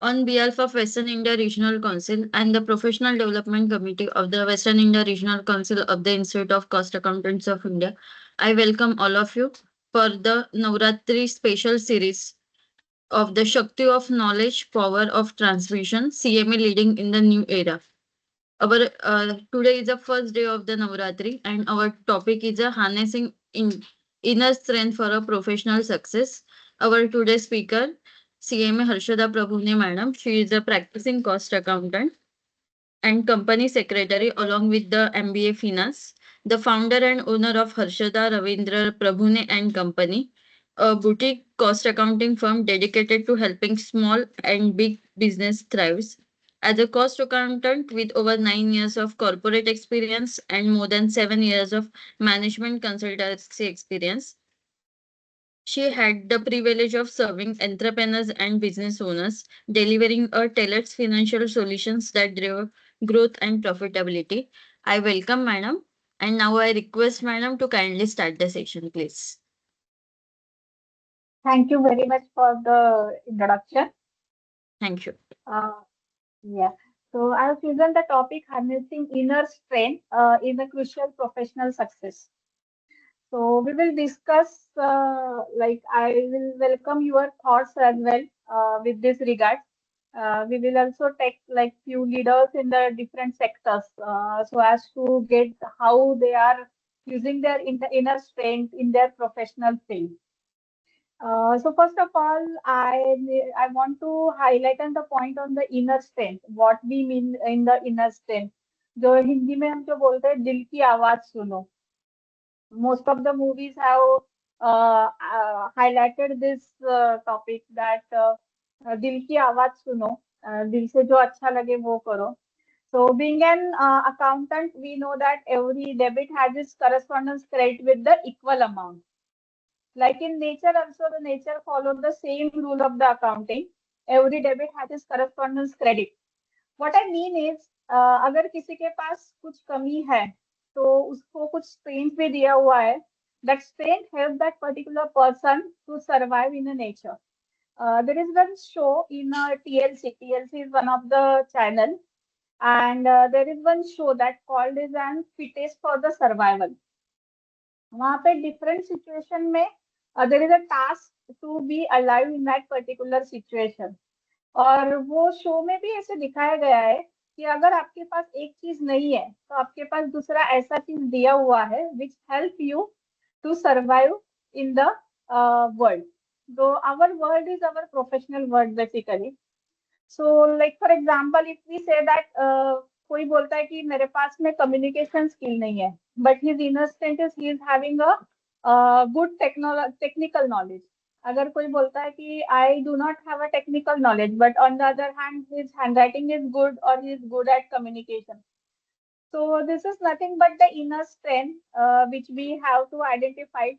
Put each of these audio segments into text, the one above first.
On behalf of Western India Regional Council and the Professional Development Committee of the Western India Regional Council of the Institute of Cost Accountants of India, I welcome all of you for the Navratri special series of the Shakti of Knowledge, Power of Transmission, CMA Leading in the New Era. Our Today is the first day of the Navratri, and our topic is harnessing inner strength for a professional success. Our today's speaker, CMA Harshada Prabhune Madam, she is a practicing cost accountant and company secretary along with the MBA Finance, the founder and owner of Harshada Ravindra Prabhune and Company, a boutique cost accounting firm dedicated to helping small and big business thrive. As a cost accountant with over 9 years of corporate experience and more than 7 years of management consultancy experience, she had the privilege of serving entrepreneurs and business owners, delivering a tailored financial solutions that drove growth and profitability. I welcome Madam, and now I request Madam to kindly start the session, please. Thank you very much for the introduction. Thank you. Uh, yeah. So I have chosen the topic harnessing inner strength in a crucial professional success. So we will discuss, I will welcome your thoughts as well with this regard. We will also take like few leaders in the different sectors so as to get how they are using their inner strength in their professional field. So first of all, I want to highlight on the point on the inner strength. What we mean in the inner strength. जो हिंदी में हम जो बोलते हैं दिल की आवाज सुनो. Most of the movies have highlighted this topic that दिल की आवाज सुनो, दिल से जो अच्छा लगे वो करो. So being an accountant, we know that every debit has its correspondence credit with the equal amount. Like in nature also, the nature followed the same rule of the accounting. Every debit has its correspondence credit. What I mean is, अगर किसी के पास कुछ कमी है, तो उसको कुछ strength भी दिया हुआ है. That strength helps that particular person to survive in a nature. There is one show in TLC. TLC is one of the channel, and there is one show that called is an fittest for the survival. वहाँ पे different situation में there is a task to be alive in that particular situation. और वो show में भी ऐसे दिखाया गया है कि अगर आपके पास एक चीज नहीं है तो आपके पास दूसरा ऐसा चीज दिया हुआ है which help you to survive in the world. So our world is our professional world basically. So like for example, if we say that कोई बोलता है कि मेरे पास में communication skill नहीं है, but his inner strength is he is having a good technical knowledge. अगर कोई बोलता है कि I do not have a technical knowledge, but on the other hand, his handwriting is good or he is good at communication. So this is nothing but the inner strength which we have to identify.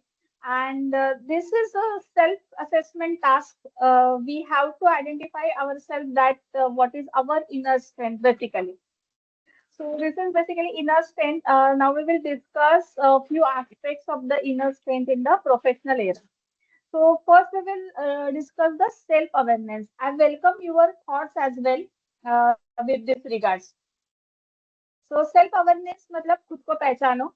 And this is a self-assessment task. We have to identify ourselves that what is our inner strength basically. So this is basically inner strength. Now we will discuss a few aspects of the inner strength in the professional area. So first we will discuss the self-awareness. I welcome your thoughts as well with this regards. So self-awareness मतलब खुद को पहचानो.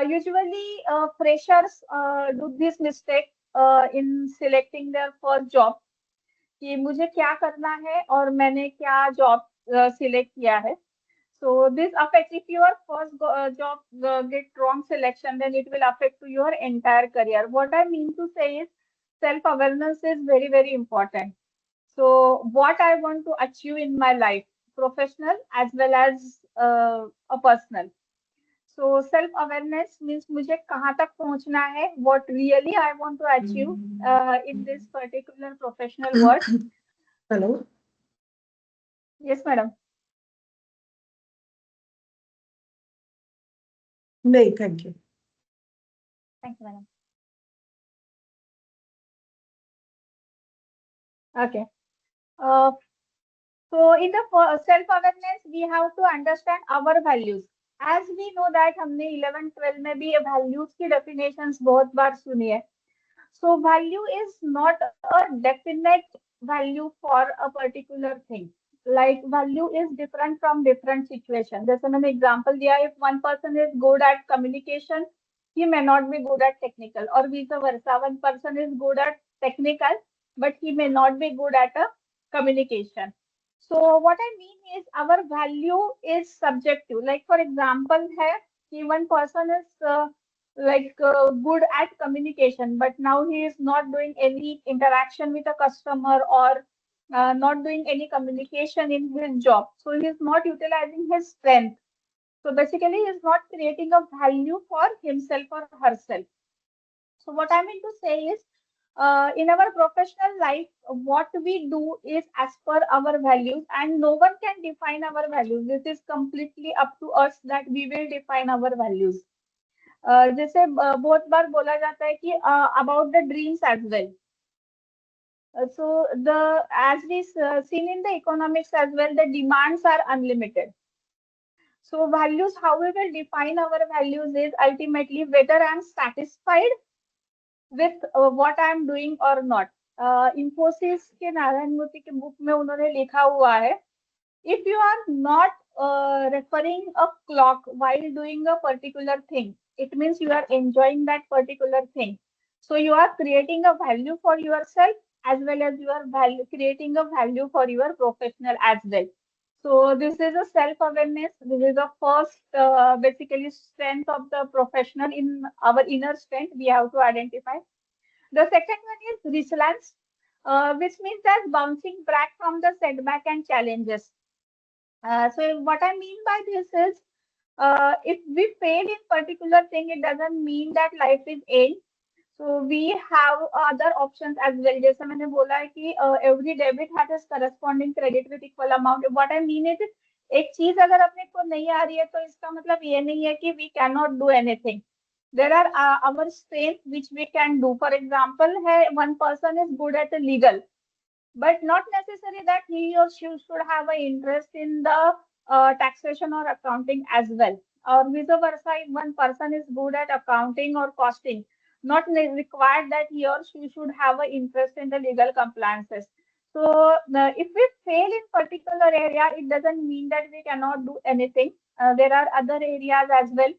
Usually freshers do this mistake in selecting their first job. कि मुझे क्या करना है और मैंने क्या job select किया है. So this affects if your first job get wrong selection, then it will affect to your entire career. What I mean to say is self-awareness is very, very important. So what I want to achieve in my life, professional as well as a personal. So self-awareness means मुझे कहाँ तक पहुँचना है, what really I want to achieve in this particular professional world. Hello. Yes, madam. No, thank you. Thank you, madam. Okay. Uh, so in the self-awareness, we have to understand our values. As we know that हमने 11 12 में भी values की definitions बहुत बार सुनी है. So value is not a definite value for a particular thing. Like value is different from different situations. जैसे मैंने example दिया, if one person is good at communication, he may not be good at technical, or vice versa. One person is good at technical, but he may not be good at a communication. So what I mean is our value is subjective. Like for example, है कि one person is good at communication, but now he is not doing any interaction with a customer, or not doing any communication in his job. So he is not utilizing his strength. So basically, he is not creating a value for himself or herself. So what I mean to say is, in our professional life, what we do is as per our values, and no one can define our values. This is completely up to us that we will define our values. जैसे बहुत बार बोला जाता है कि about the dreams as well. So the as we seen in the economics as well, the demands are unlimited. So values, how we will define our values is ultimately whether I'm satisfied with what I'm doing or not. Infosys के नारायण मूर्ति के book में उन्होंने लिखा हुआ है, if you are not referring a clock while doing a particular thing, it means you are enjoying that particular thing. So you are creating a value for yourself, as well as you are creating a value for your professional as well. So this is a self-awareness. This is the first basically strength of the professional. In our inner strength, we have to identify. The second one is resilience, which means as bouncing back from the setback and challenges. So what I mean by this is, if we fail in particular thing, it doesn't mean that life is end. So we have other options as well. जैसे मैंने बोला है कि every debit has its corresponding credit with equal amount. What I mean is, एक चीज अगर अपने को नहीं आ रही है, तो इसका मतलब ये नहीं है कि we cannot do anything. There are our strengths which we can do. For example, है one person is good at legal, but not necessary that he or she should have an interest in the taxation or accounting as well. Or vice versa, if one person is good at accounting or costing, not required that he or she should have an interest in the legal compliances. So if we fail in particular area, it doesn't mean that we cannot do anything. There are other areas as well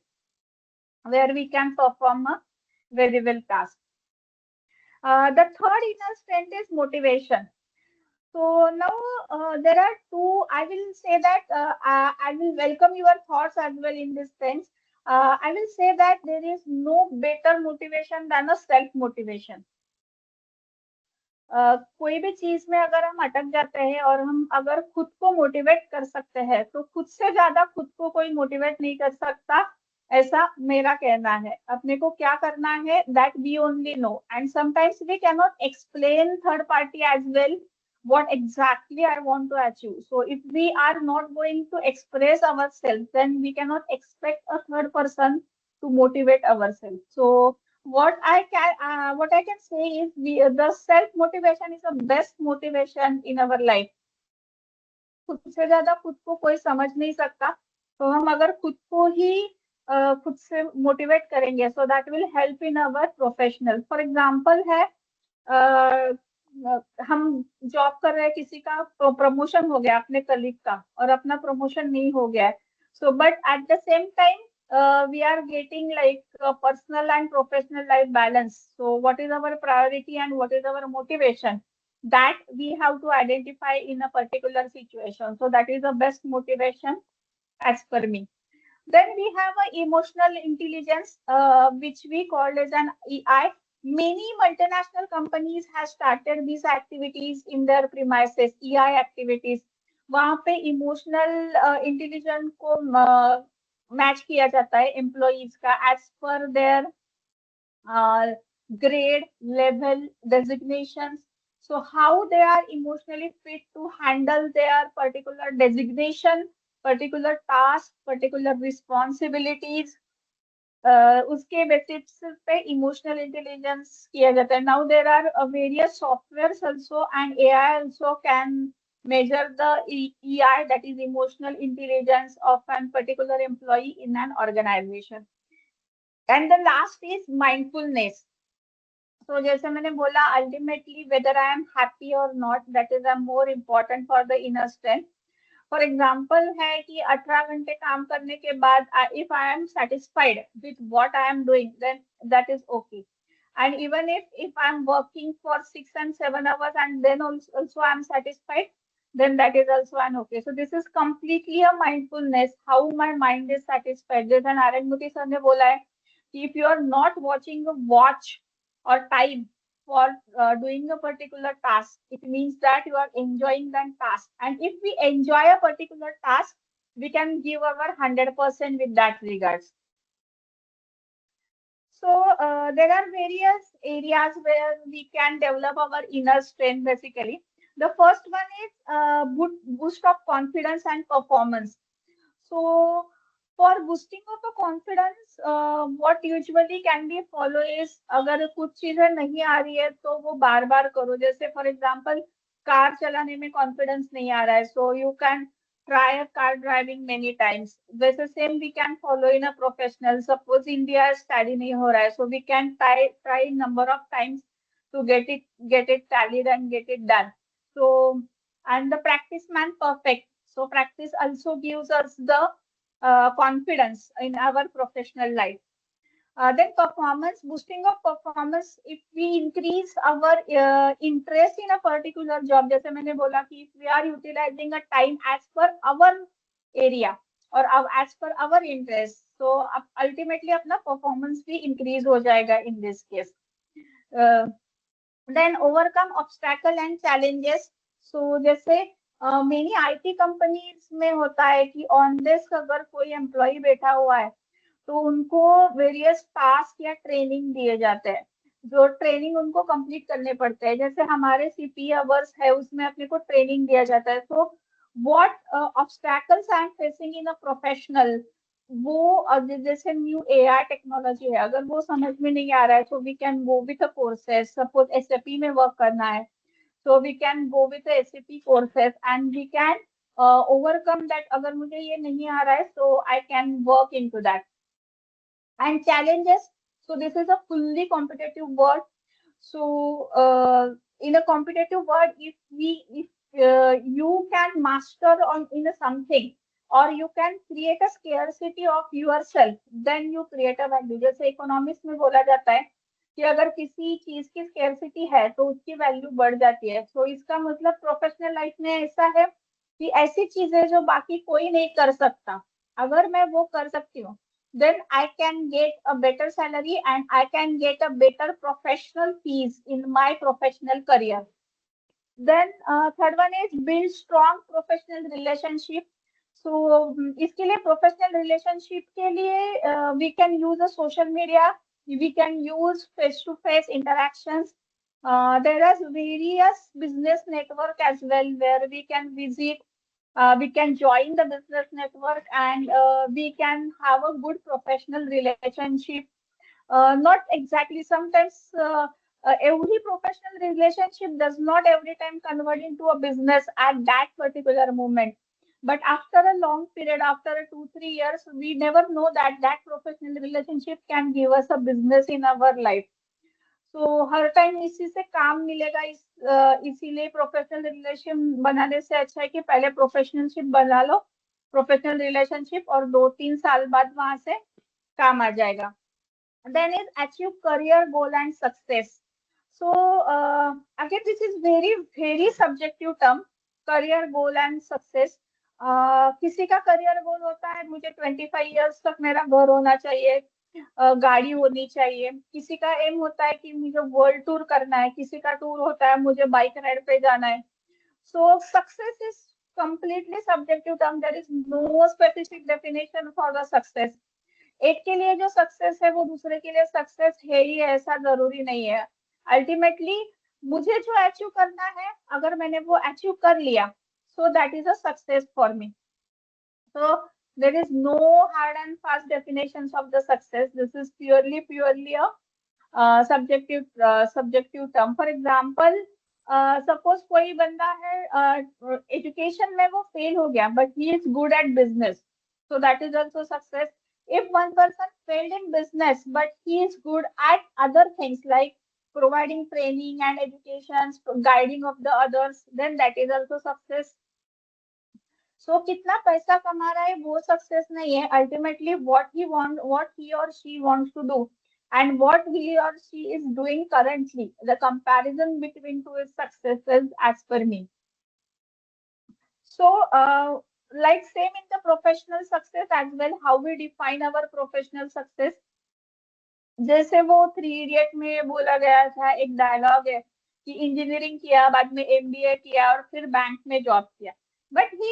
where we can perform a very well task. The third inner strength is motivation. So now there are two. I will say that I will welcome your thoughts as well in this sense. I will say that there is no better motivation than a self motivation. कोई भी चीज में अगर हम अटक जाते हैं और हम अगर खुद को मोटिवेट कर सकते हैं, तो खुद से ज्यादा खुद को कोई मोटिवेट नहीं कर सकता, ऐसा मेरा कहना है. अपने को क्या करना है, that we only know, and sometimes we can not explain third party as well what exactly I want to achieve. So if we are not going to express ourselves, then we cannot expect a third person to motivate ourselves. So what I can say is, the self motivation is the best motivation in our life. खुद से ज्यादा खुद को कोई समझ नहीं सकता, तो हम अगर खुद को ही खुद से मोटिवेट करेंगे, so that will help in our professional. For example है, हम जॉब कर रहे हैं, किसी का प्रमोशन हो गया अपने कलीग का, और अपना प्रमोशन नहीं हो गया है. So but at the same time we are getting like a personal and professional life balance. So what is our priority and what is our motivation, that we have to identify in a particular situation. So that is the best motivation as per me. Then we have a emotional intelligence, which we call as an EI. Many multinational companies have started these activities in their premises, EI activities. वहाँ पे emotional intelligence को match किया जाता है employees का, as per their grade, level, designations. So how they are emotionally fit to handle their particular designation, particular task, particular responsibilities. उसके basis पे emotional intelligence किया जाता है. Now there are various softwares also, and AI also can measure the EI, that is emotional intelligence of an particular employee in an organization. And the last is mindfulness. So जैसे मैंने बोला, ultimately whether I am happy or not, that is a more important for the inner strength. For example है कि 18 घंटे काम करने के बाद if I am satisfied with what I am doing, then that is okay. And even if I'm working for 6 and 7 hours and then also I'm satisfied, then that is also an okay. So this is completely a mindfulness, how my mind is satisfied. जैसे नारायण मूर्ति sir ने बोला है कि if you are not watching a watch or time for doing a particular task, it means that you are enjoying that task. And if we enjoy a particular task, we can give our 100% with that regards. So there are various areas where we can develop our inner strength basically. The first one is boost of confidence and performance. So for boosting of the confidence, what usually can be follow is, अगर कुछ चीजें नहीं आ रही है तो वो बार बार करो. जैसे फॉर एग्जांपल कार चलाने में कॉन्फिडेंस नहीं आ रहा है, so you can try a car driving many times. वैसे same we can follow in a professional. Suppose India study नहीं हो रहा है, so we can try number of times to get it tallied and get it done. So and the practice man perfect. So practice also gives us the confidence in our professional life. Then performance, boosting of performance, if we increase our interest in a particular job, जैसे मैंने बोला कि if we are utilizing a time as per our area or as per our interest, so ultimately अपना performance भी increase हो जाएगा in this case. Uh, then overcome obstacle and challenges. So जैसे many IT companies में होता है कि on desk अगर कोई एम्प्लॉय बैठा हुआ है तो उनको वेरियस टास्क या ट्रेनिंग दिए जाते हैं, जो ट्रेनिंग उनको कंप्लीट करने पड़ते हैं. जैसे हमारे सीपी अवर्स है उसमें अपने को ट्रेनिंग दिया जाता है. तो what obstacles I am facing in a professional, वो जैसे न्यू एआई टेक्नोलॉजी है, अगर वो समझ में नहीं आ रहा है तो we can go with a courses. Suppose SAP में वर्क करना है, so we can go with the SAP courses and we can overcome that. अगर मुझे ये नहीं आ रहा है, so I can work into that. And challenges, so this is a fully competitive world. So in a competitive world, if you can master on in a something or you can create a scarcity of yourself, then you create a value. जैसे economics में बोला जाता है कि अगर किसी चीज की स्केर्सिटी है तो उसकी वैल्यू बढ़ जाती है. तो इसका मतलब प्रोफेशनल लाइफ में ऐसा है कि ऐसी चीजें जो बाकी कोई नहीं कर सकता, अगर मैं वो कर सकती हूँ, then I can get a better salary and I can get a better professional fees in my professional career. Then third one is build strong professional relationship. So इसके लिए professional relationship के लिए we can use a social media, we can use face to face interactions. There are various business network as well where we can visit, we can join the business network and we can have a good professional relationship. Not exactly, sometimes every professional relationship does not every time convert into a business at that particular moment, but after a long period, after 2 3 years, we never know that that professional relationship can give us a business in our life. तो हर time इसी से काम मिलेगा, इसीलिए professional relation बनाने से अच्छा है कि पहले प्रोफेशनलशिप बना लो, प्रोफेशनल रिलेशनशिप, और 2 3 साल बाद वहां से काम आ जाएगा. Then is achieve career goal and success. So again this is very subjective term, career goal and success. किसी का करियर गोल होता है मुझे 25 years तक मेरा घर होना चाहिए, गाड़ी होनी चाहिए. किसी का एम होता है कि मुझे वर्ल्ड टूर करना है, किसी का टूर होता है मुझे बाइक राइड पे जाना है. सो success is completely subjective term. There is no specific definition for the success. एक के लिए जो सक्सेस है वो दूसरे के लिए सक्सेस है ही है, ऐसा जरूरी नहीं है. अल्टीमेटली मुझे जो अचीव करना है, अगर मैंने वो अचीव कर लिया, so that is a success for me. So there is no hard and fast definitions of the success. This is purely a subjective term. For example, suppose कोई बंदा है एजुकेशन में वो फेल हो गया but he is good at business, so that is also success. If one person failed in business but he is good at other things like providing training and education, guiding of the others, then that is also success. So कितना पैसा कमा रहा है वो success नहीं है. Ultimately what he or she wants to do and what he or she is doing currently, the comparison between two is successes as per me. So like same in the professional success as well, how we define our professional success. जैसे वो three idiot में बोला गया था, एक dialogue है कि engineering किया, बाद में एमबीए किया और फिर बैंक में जॉब किया. But he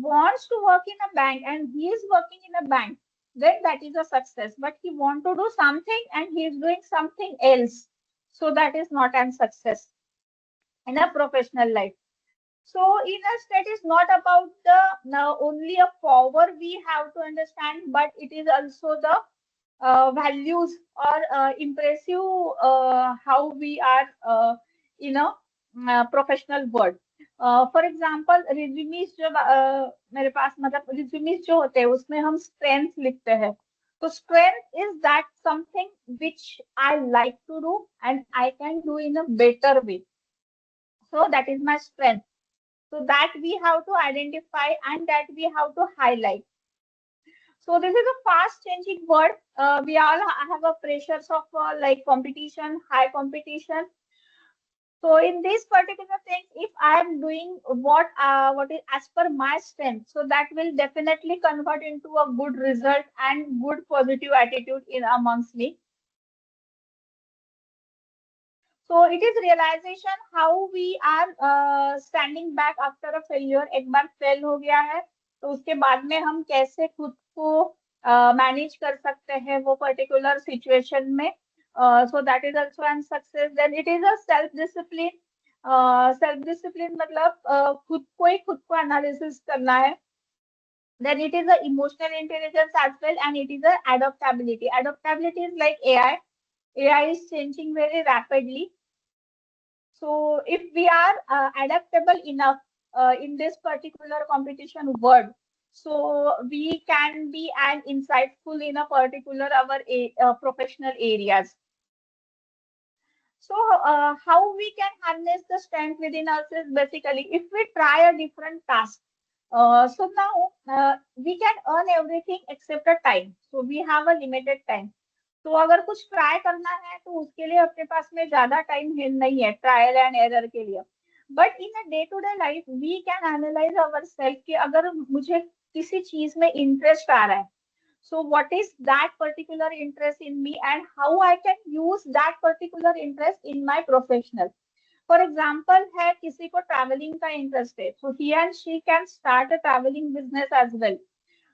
wants to work in a bank and he is working in a bank, then that is a success. But he want to do something and he is doing something else, so that is not an success in a professional life. So inner state is not about the now only a power we have to understand, but it is also the values or impressive how we are in a professional world. For example resumes जो मेरे पास मतलब रिज्यूमीज जो होते हैं उसमें हम strength लिखते हैं. तो strength is that something which I like to do and I can do in a better way. So that is my strength. So that we have to identify and that we have to highlight. So this is a fast changing world. We all have a pressures of like competition, high competition. So in this particular thing, if I am doing what is as per my strength, so that will definitely convert into a good result and good positive attitude in amongst me. So it is realization how we are standing back after a failure. एक बार fail हो गया है तो उसके बाद में हम कैसे खुद को मैनेज कर सकते हैं वो पर्टिकुलर सिचुएशन में. So that is also an success. Then it is a self discipline. Self discipline मतलब खुद को एनालिसिस करना है. Then it is a emotional intelligence as well, and it is a adaptability. Adaptability is like AI. AI is changing very rapidly. So if we are adaptable enough in this particular competition world, so we can be an insightful in a particular our professional areas. So how we can harness the strength within us is basically if we try a different task. So now we can earn everything except a time. So we have a limited time. तो अगर कुछ try करना है तो उसके लिए अपने पास में ज्यादा टाइम नहीं है ट्रायल एंड एरर के लिए. But in a day to day life we can analyse our self कि अगर मुझे किसी चीज में इंटरेस्ट आ रहा है, so what is that particular interest in me and how I can use that particular interest in my professional. For example है किसी को ट्रैवलिंग का इंटरेस्ट है, so he and she can start a traveling business as well.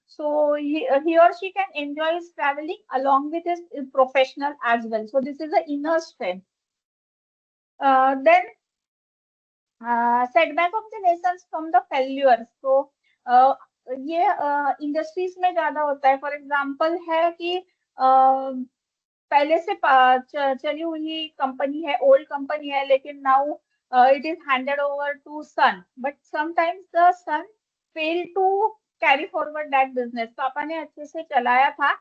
So he or she can enjoy his traveling along with his professional as well. So this is the inner strength. Then setback of the lessons from the failures. So ये industries में ज्यादा होता है. For example है कि पहले से चली हुई कंपनी है, ओल्ड कंपनी है, लेकिन now it is handed over to son, but sometimes the son fail to carry forward that business. पापा ने अच्छे से चलाया था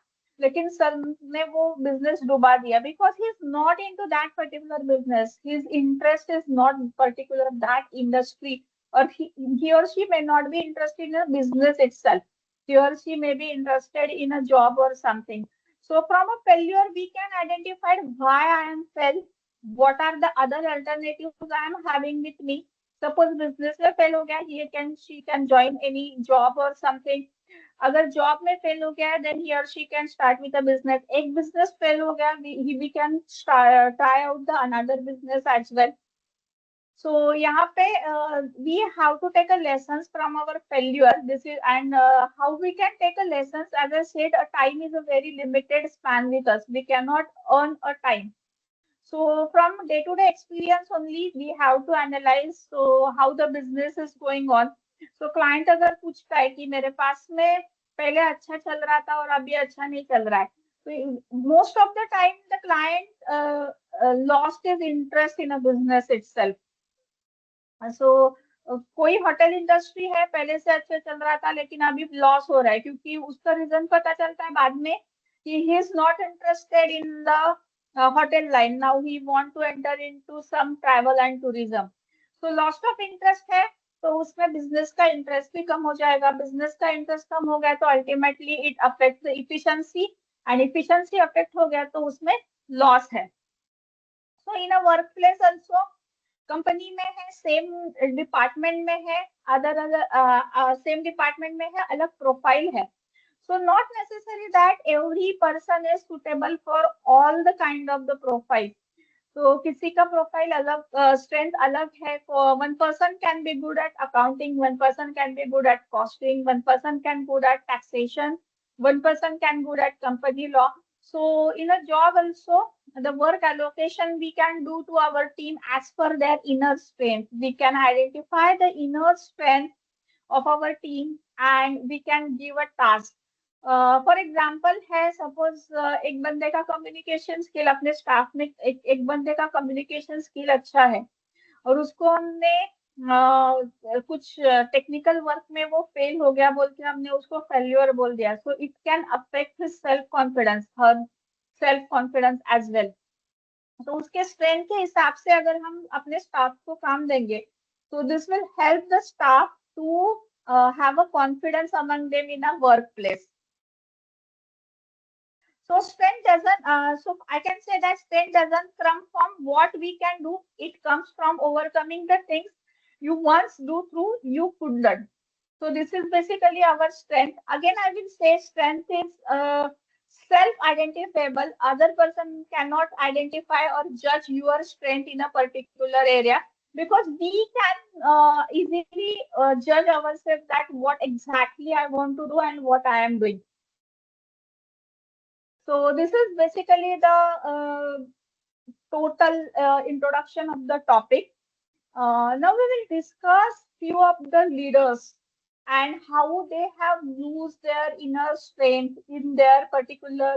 लेकिन सर ने वो बिजनेस डुबा दिया because he is not into that particular business. His interest is not particular that industry, or he or she may not be interested in a business itself. He or she may be interested in a job or something. So from a failure, we can identify why I am failed, what are the other alternatives I am having with me. Suppose business में fail हो गया, she can join any job or something. अगर job में fail हो गया, then he or she can start with a business. एक business fail हो गया, we can try out the another business as well. So यहाँ पे we have to take a lessons from our failure. This is and how we can take a lessons. As I said, a time is a very limited span with us. We cannot earn a time. So from day to day experience only we have to analyze so how the business is going on. So client अगर पूछता है कि मेरे पास में पहले अच्छा चल रहा था और अभी अच्छा नहीं चल रहा है, तो most of the time the client lost his interest in a business itself. सो कोई होटल इंडस्ट्री है, पहले से अच्छे चल रहा था लेकिन अभी लॉस हो रहा है क्योंकि उसका रीजन पता चलता है बाद में कि he is not interested in the hotel line. Now he want to enter into some travel and tourism. So loss of interest है, तो उसमें business का interest भी कम हो जाएगा. Business का interest कम हो गया तो ultimately it affects the efficiency, and efficiency affect हो गया तो उसमें loss है. So in a workplace also, company में है, सेम डिपार्टमेंट में है, अदर अदर सेम डिपार्टमेंट में है, अलग प्रोफाइल है. So not necessary that every person is suitable for all the kind of the profile. तो किसी का प्रोफाइल अलग, स्ट्रेंथ अलग है. One person can be good at accounting, one person can be good at costing, one person can good at taxation, one person can good at company law. So in a job also, the work allocation we can do to our team as per their inner strength. We can identify the inner strength of our team and we can give a task. For example है, suppose एक बंदे का communication skill अपने staff में, एक बंदे का communication skill अच्छा है और उसको हमने कुछ टेक्निकल वर्क में वो फेल हो गया बोल के हमने उसको फेल्यूर बोल दिया. So it can affect his self confidence, her self confidence as well. तो उसके स्ट्रेंथ के हिसाब से अगर हम अपने स्टाफ को काम देंगे तो this will help the staff to have a confidence among them in a workplace. So strength doesn't, so I can say that strength doesn't come from what we can do. It comes from overcoming the things you once do through you could learn. So this is basically our strength. Again, I will say strength is self-identifiable. Other person cannot identify or judge your strength in a particular area, because we can easily judge ourselves that what exactly I want to do and what I am doing. So this is basically the total introduction of the topic. Now we will discuss few of the leaders and how they have used their inner strength in their particular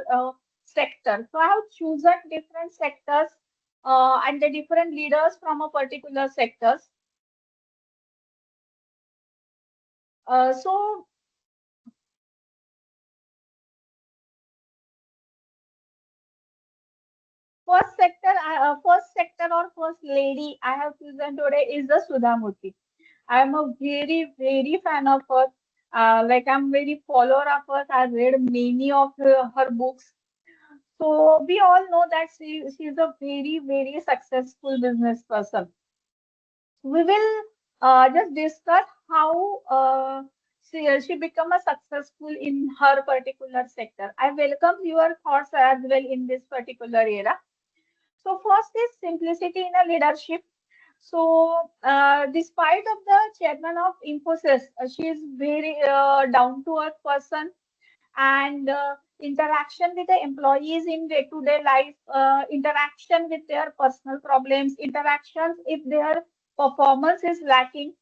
sector. So I have chosen different sectors and the different leaders from a particular sectors. So first sector or first lady I have chosen today is the Sudha Murthy. I am a very fan of her. Like I'm very follower of her. I read many of her books. So we all know that she is a very successful business person. We will just discuss how she become a successful in her particular sector. I welcome your thoughts as well in this particular era. So first is simplicity in a leadership. So, despite of the chairman of Infosys, she is very down to earth person, and interaction with the employees in day-to-day life, interaction with their personal problems, interactions if their performance is lacking.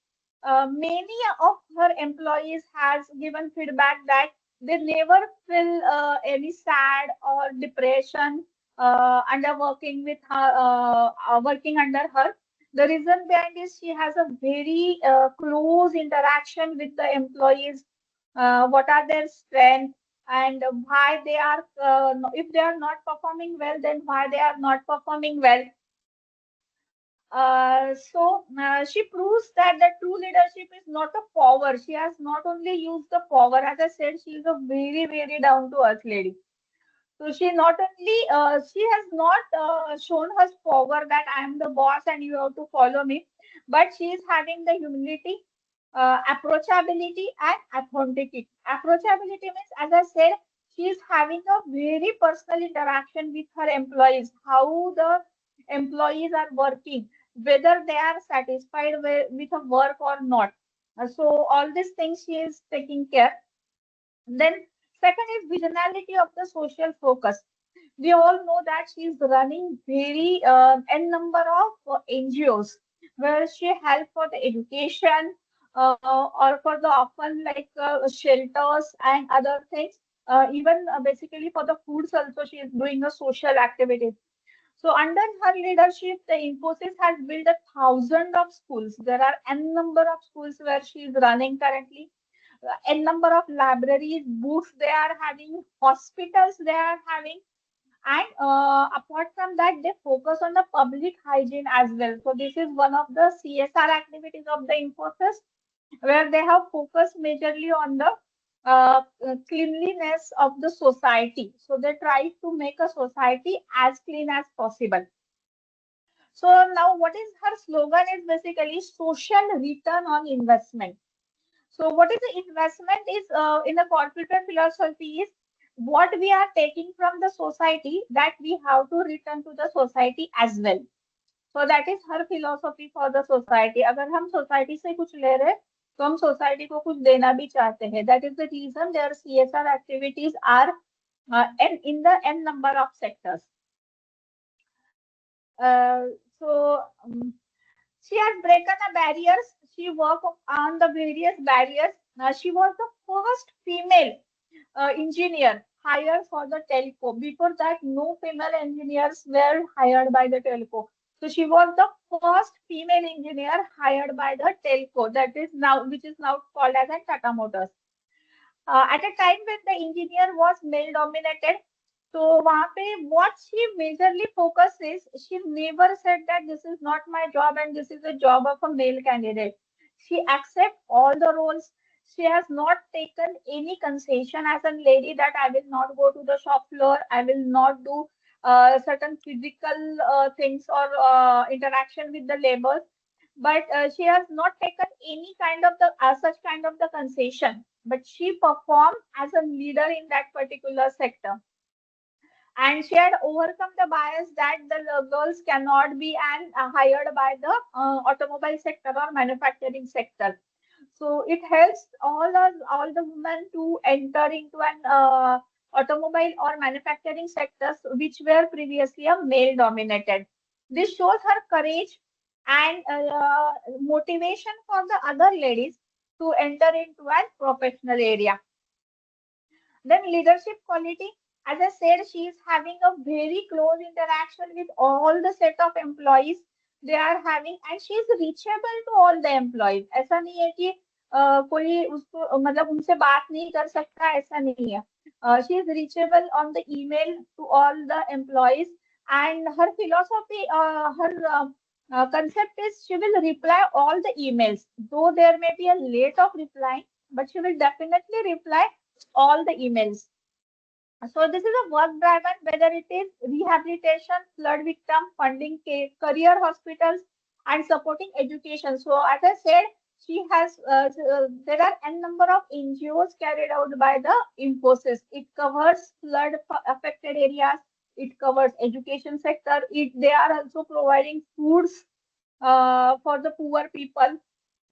Many of her employees has given feedback that they never feel any sad or depression under working with her, working under her. The reason behind is she has a very close interaction with the employees. What are their strengths and why they are, if they are not performing well, then why they are not performing well. She proves that the true leadership is not a power. She has not only used the power, as I said, she is a very down to earth lady. So she not only she has not shown her power that I am the boss and you have to follow me, but she is having the humility, approachability, and authenticity. Approachability means, as I said, she is having a very personal interaction with her employees, how the employees are working, whether they are satisfied with her work or not. So all these things she is taking care. Then second is visionality of the social focus. We all know that she is running very n number of NGOs where she help for the education or for the often like shelters and other things. Even basically for the foods also she is doing a social activity. So under her leadership, the Infosys has built a thousand of schools. There are n number of schools where she is running currently, n number of libraries, books they are having, hospitals they are having. And apart from that, they focus on the public hygiene as well. So this is one of the CSR activities of the Infosys, where they have focused majorly on the cleanliness of the society. So they try to make a society as clean as possible. So now what is her slogan is basically social return on investment. So what is the investment is in the corporate philosophy is what we are taking from the society that we have to return to the society as well. So that is her philosophy for the society. अगर हम society से कुछ ले रहे हैं तो हम society को कुछ देना भी चाहते हैं. That is the reason their CSR activities are in the n number of sectors. So she has broken the barriers. She worked on the various barriers. She was the first female engineer hired for the telco. Before that, no female engineers were hired by the telco. So she was the first female engineer hired by the telco. That is now, which is now called as a Tata Motors. At a time when the engineer was male dominated, so वहाँ पे what she majorly focuses, she never said that this is not my job and this is the job of a male candidate. She accepts all the roles. She has not taken any concession as a lady that I will not go to the shop floor, I will not do certain physical things or interaction with the labor, but she has not taken any kind of the such kind of the concession, but she performed as a leader in that particular sector, and she had overcome the bias that the girls cannot be hired by the automobile sector or manufacturing sector. So it helps all the women to enter into an automobile or manufacturing sectors which were previously a male dominated. This shows her courage and motivation for the other ladies to enter into a professional area. Then leadership quality, as I said, she is having a very close interaction with all the set of employees they are having, and she is reachable to all the employees. ऐसा नहीं है कि कोई उसको मतलब उनसे बात नहीं कर सकता, ऐसा नहीं है. She is reachable on the email to all the employees, and her philosophy, her concept is she will reply all the emails, though there may be a late of replying, but she will definitely reply all the emails. So this is a work driven, whether it is rehabilitation, flood victim, funding career hospitals, and supporting education. So as I said, she has there are n number of NGOs carried out by the Infosys. It covers flood affected areas. It covers education sector. They are also providing foods for the poor people.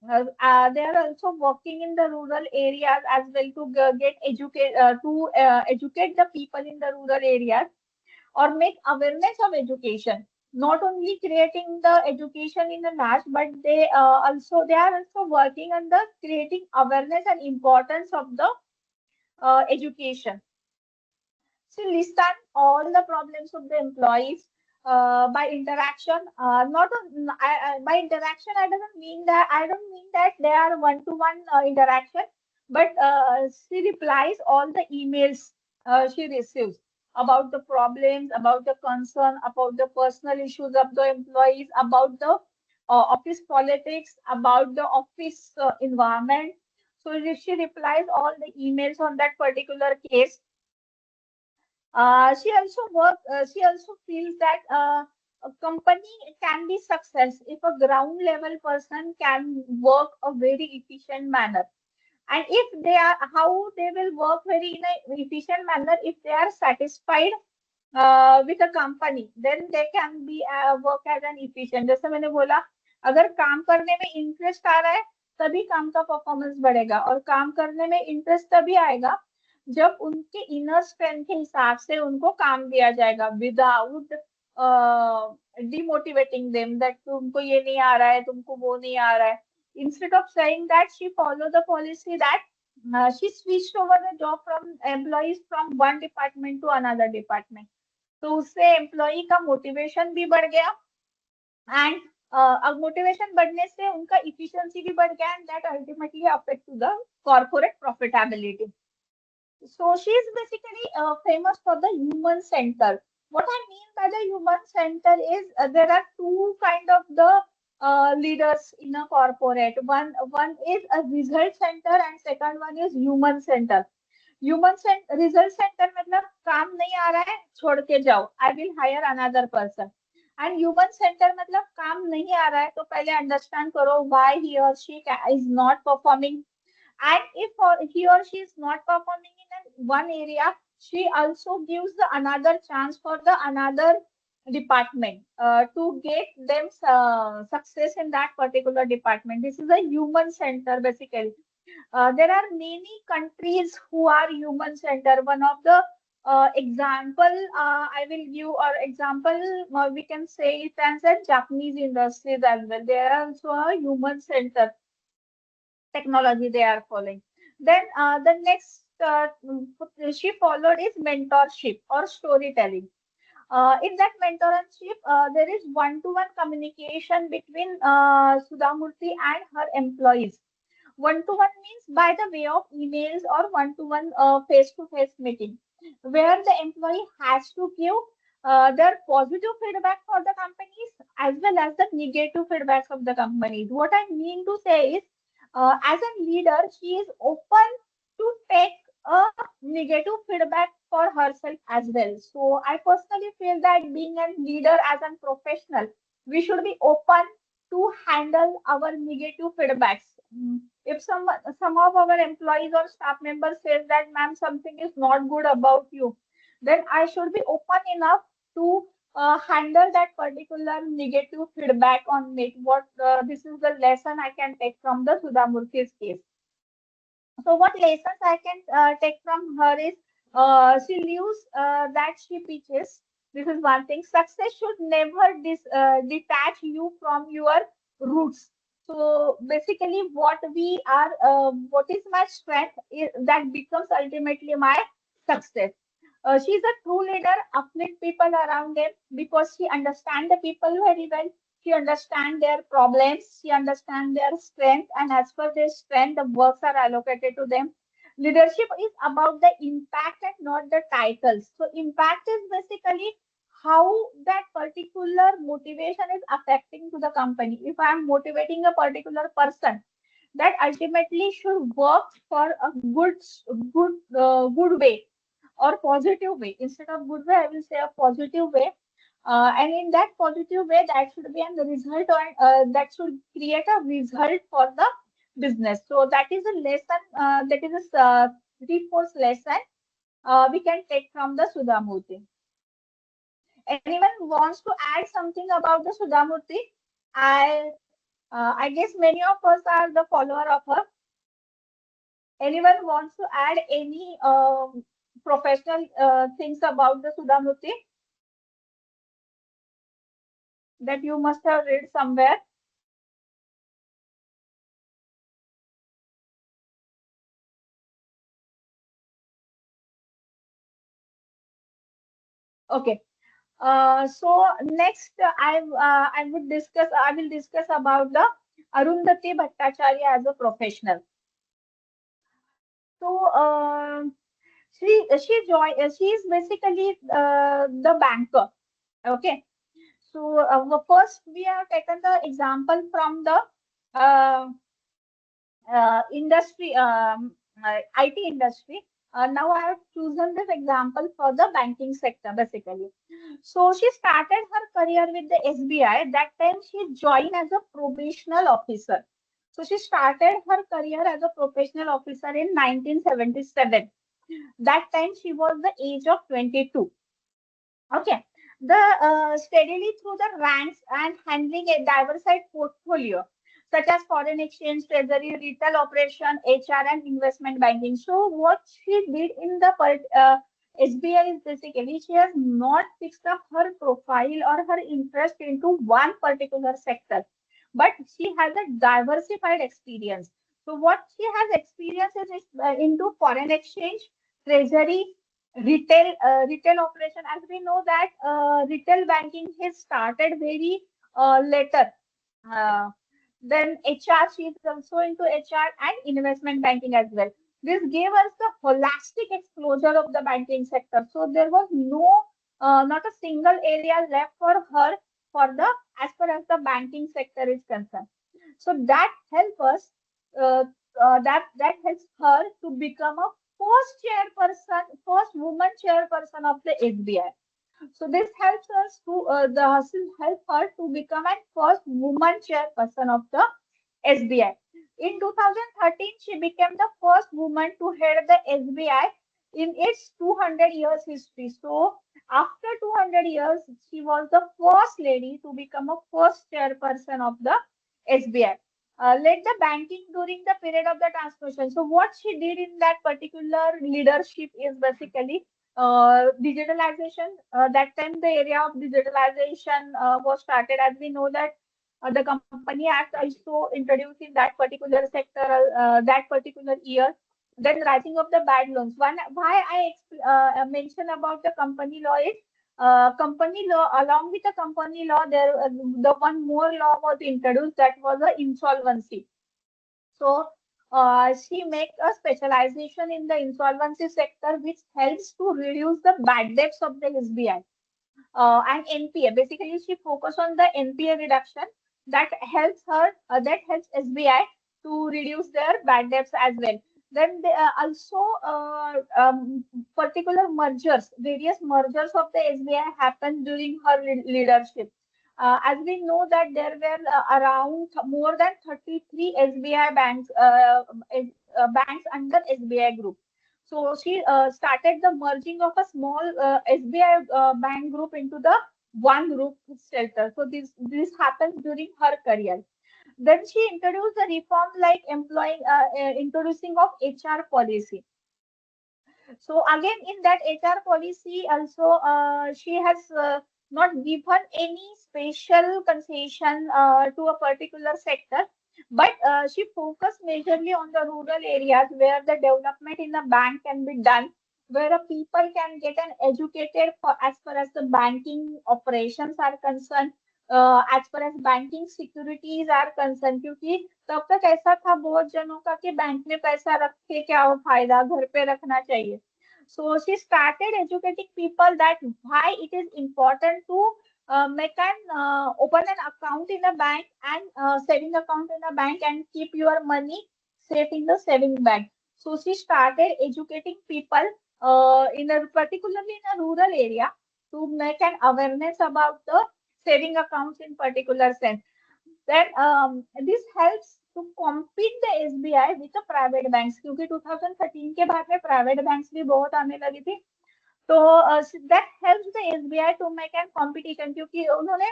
They are also working in the rural areas as well to get educate the people in the rural areas or make awareness of education. Not only creating the education in the large, but they are also working on the creating awareness and importance of the education. She list down all the problems of the employees by interaction. Not on, by interaction, I don't mean that they are one-to-one interaction, but she replies all the emails she receives about the problems, about the concern, about the personal issues of the employees, about the office politics, about the office environment. So she replies all the emails on that particular case. She also feels that a company can be success if a ground level person can work a very efficient manner. And if they are, how they will work very in a efficient manner if they are satisfied with a company, then they can be work as an efficient. जैसे मैंने बोला, अगर काम करने में interest आ रहा है तभी काम का परफॉर्मेंस बढ़ेगा, और काम करने में इंटरेस्ट तभी आएगा जब उनके इनर स्ट्रेंथ के हिसाब से उनको काम दिया जाएगा विदाउट डिमोटिवेटिंग देम दैट तुमको ये नहीं आ रहा है, तुमको वो नहीं आ रहा है. Instead of saying that, she followed the policy that she switched over the job from employees from one department to another department. तो उससे एम्प्लॉई का मोटिवेशन भी बढ़ गया, एंड अब मोटिवेशन बढ़ने से उनका इफिशिएंसी भी बढ़ गया, and that ultimately affect to the corporate profitability. So she is basically famous for the human center. What I mean by the human center is there are two kind of the leaders in a corporate. One is a result center and second one is human center. Human result centre मतलब काम नहीं आ रहा है छोड़ के जाओ, I will hire another person. And human centre मतलब काम नहीं आ रहा है तो पहले अंडरस्टैंड करो व्हाई ही और she is not performing. And if he or she is not performing in one area, she also gives the another chance for the another department to get them success in that particular department. This is a human center basically. There are many countries who are human center. One of the example I will give, or example we can say it as a Japanese industries as well. They are also a human center technology they are following. Then the next she followed is mentorship or storytelling. In that mentorship, there is one-to-one communication between Sudhamurti and her employees. One-to-one means by the way of emails or one-to-one face-to-face meeting, where the employee has to give their positive feedback for the companies as well as the negative feedbacks of the companies. What I mean to say is, as a leader, she is open to take a negative feedback for herself as well. So I personally feel that being a leader as a professional, we should be open to handle our negative feedbacks. If some of our employees or staff members says that ma'am something is not good about you, then I should be open enough to handle that particular negative feedback on me. What this is the lesson I can take from the Sudhamurthi's case. So what lessons I can take from her is she lives that she teaches. This is one thing. Success should never detach you from your roots. So basically, what is my strength is, that becomes ultimately my success. She's a true leader, uplift people around them because she understands the people very well. She understands their problems, she understands their strength, and as per their strength, the works are allocated to them. Leadership is about the impact and not the titles. So, impact is basically how that particular motivation is affecting to the company. If I am motivating a particular person, that ultimately should work for a good way or positive way. Instead of good way, I will say a positive way. And in that positive way, that should be a result, or that should create a result for the business. So that is a lesson. That is a three-fourth lesson we can take from the Sudhamurti. Anyone wants to add something about the Sudhamurti? I guess many of us are the follower of her. Anyone wants to add any professional things about the Sudhamurti that you must have read somewhere? Okay. So next, I will discuss about the Arundhati Bhattacharya as a professional. So she is basically the banker. Okay. So first we have taken the example from the uh, industry, IT industry. Now I have chosen this example for the banking sector basically. So she started her career with the SBI. That time she joined as a probational officer. So she started her career as a professional officer in 1977. That time she was the age of 22. Okay. The steadily through the ranks and handling a diversified portfolio such as foreign exchange, treasury, retail operation, HR, and investment banking. So what she did in the SBI is basically she has not fixed up her profile or her interest into one particular sector, but she has a diversified experience. So what she has experience is into foreign exchange, treasury, retail operation. As we know that retail banking has started very later. Uh, then HR, she is also into HR and investment banking as well. This gave us the holistic exposure of the banking sector. So there was no not a single area left for her for the as far as the banking sector is concerned. So that helps us. Uh, that helps her to become a first woman chairperson of the SBI. So this helps us to the hustle help her to become a first woman chairperson of the SBI. In 2013, she became the first woman to head the SBI in its 200 years history. So after 200 years, she was the first lady to become a first chairperson of the SBI. Led the banking during the period of the transformation. So what she did in that particular leadership is basically digitalization. That time the area of digitalization was started. As we know that the Company Act also introduced in that particular sector that particular year. Then rising of the bad loans. One why mention about the company law is company law. Along with the company law, there the one more law was introduced, that was the insolvency. So she makes a specialization in the insolvency sector, which helps to reduce the bad debts of the SBI and NPA. Basically, she focus on the NPA reduction that helps her, that helps SBI to reduce their bad debts as well. Then they, also particular mergers, various mergers of the SBI happened during her leadership. As we know that there were around more than 33 SBI banks, banks under SBI group. So she started the merging of a small SBI bank group into the one group shelter. So this happened during her career. Then she introduced the reform like employing introducing of HR policy. So again, in that HR policy, also she has not given any special concession to a particular sector, but she focused majorly on the rural areas where the development in the bank can be done, where a people can get an educated for as far as the banking operations are concerned. As far as banking securities are concern, क्योंकि तब तक ऐसा था बहुत जनों का कि bank में पैसा रख के क्या हो फायदा, घर पे रखना चाहिए. So she started educating people that why it is important to make an open an account in a bank and saving account in a bank and keep your money safe in the saving bank. So she started educating people in a particularly in a rural area to make an awareness about the saving accounts in particular sense. Then this helps to compete the SBI with the private banks, क्योंकि 2013 के बाद में private banks भी बहुत आने लगी थी. तो that helps the SBI to make an competition, क्योंकि उन्होंने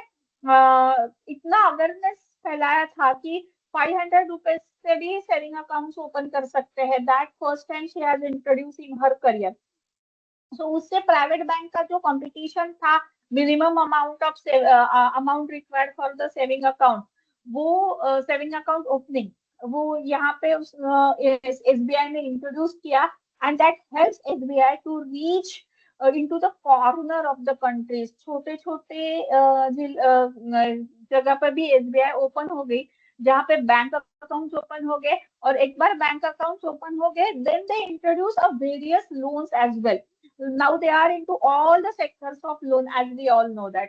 इतना अवेयरनेस फैलाया था कि 500 रुपीज से भी सेविंग अकाउंट्स ओपन कर सकते हैं. That first time she has introduce in her career. So उससे प्राइवेट बैंक का जो कंपटीशन था, minimum amount of amount required for the saving account, वो सेविंग अकाउंट ओपनिंग वो यहाँ पे एसबीआई ने इंट्रोड्यूस किया. And that helps SBI to reach into the corner of the countries. छोटे छोटे जगह पर भी एसबीआई ओपन हो गई, जहाँ पे बैंक अकाउंट्स ओपन हो गए. और एक बार बैंक अकाउंट्स ओपन हो गए, then they introduce a various loans as well. Now they are into all the sectors of loan, as we all know that.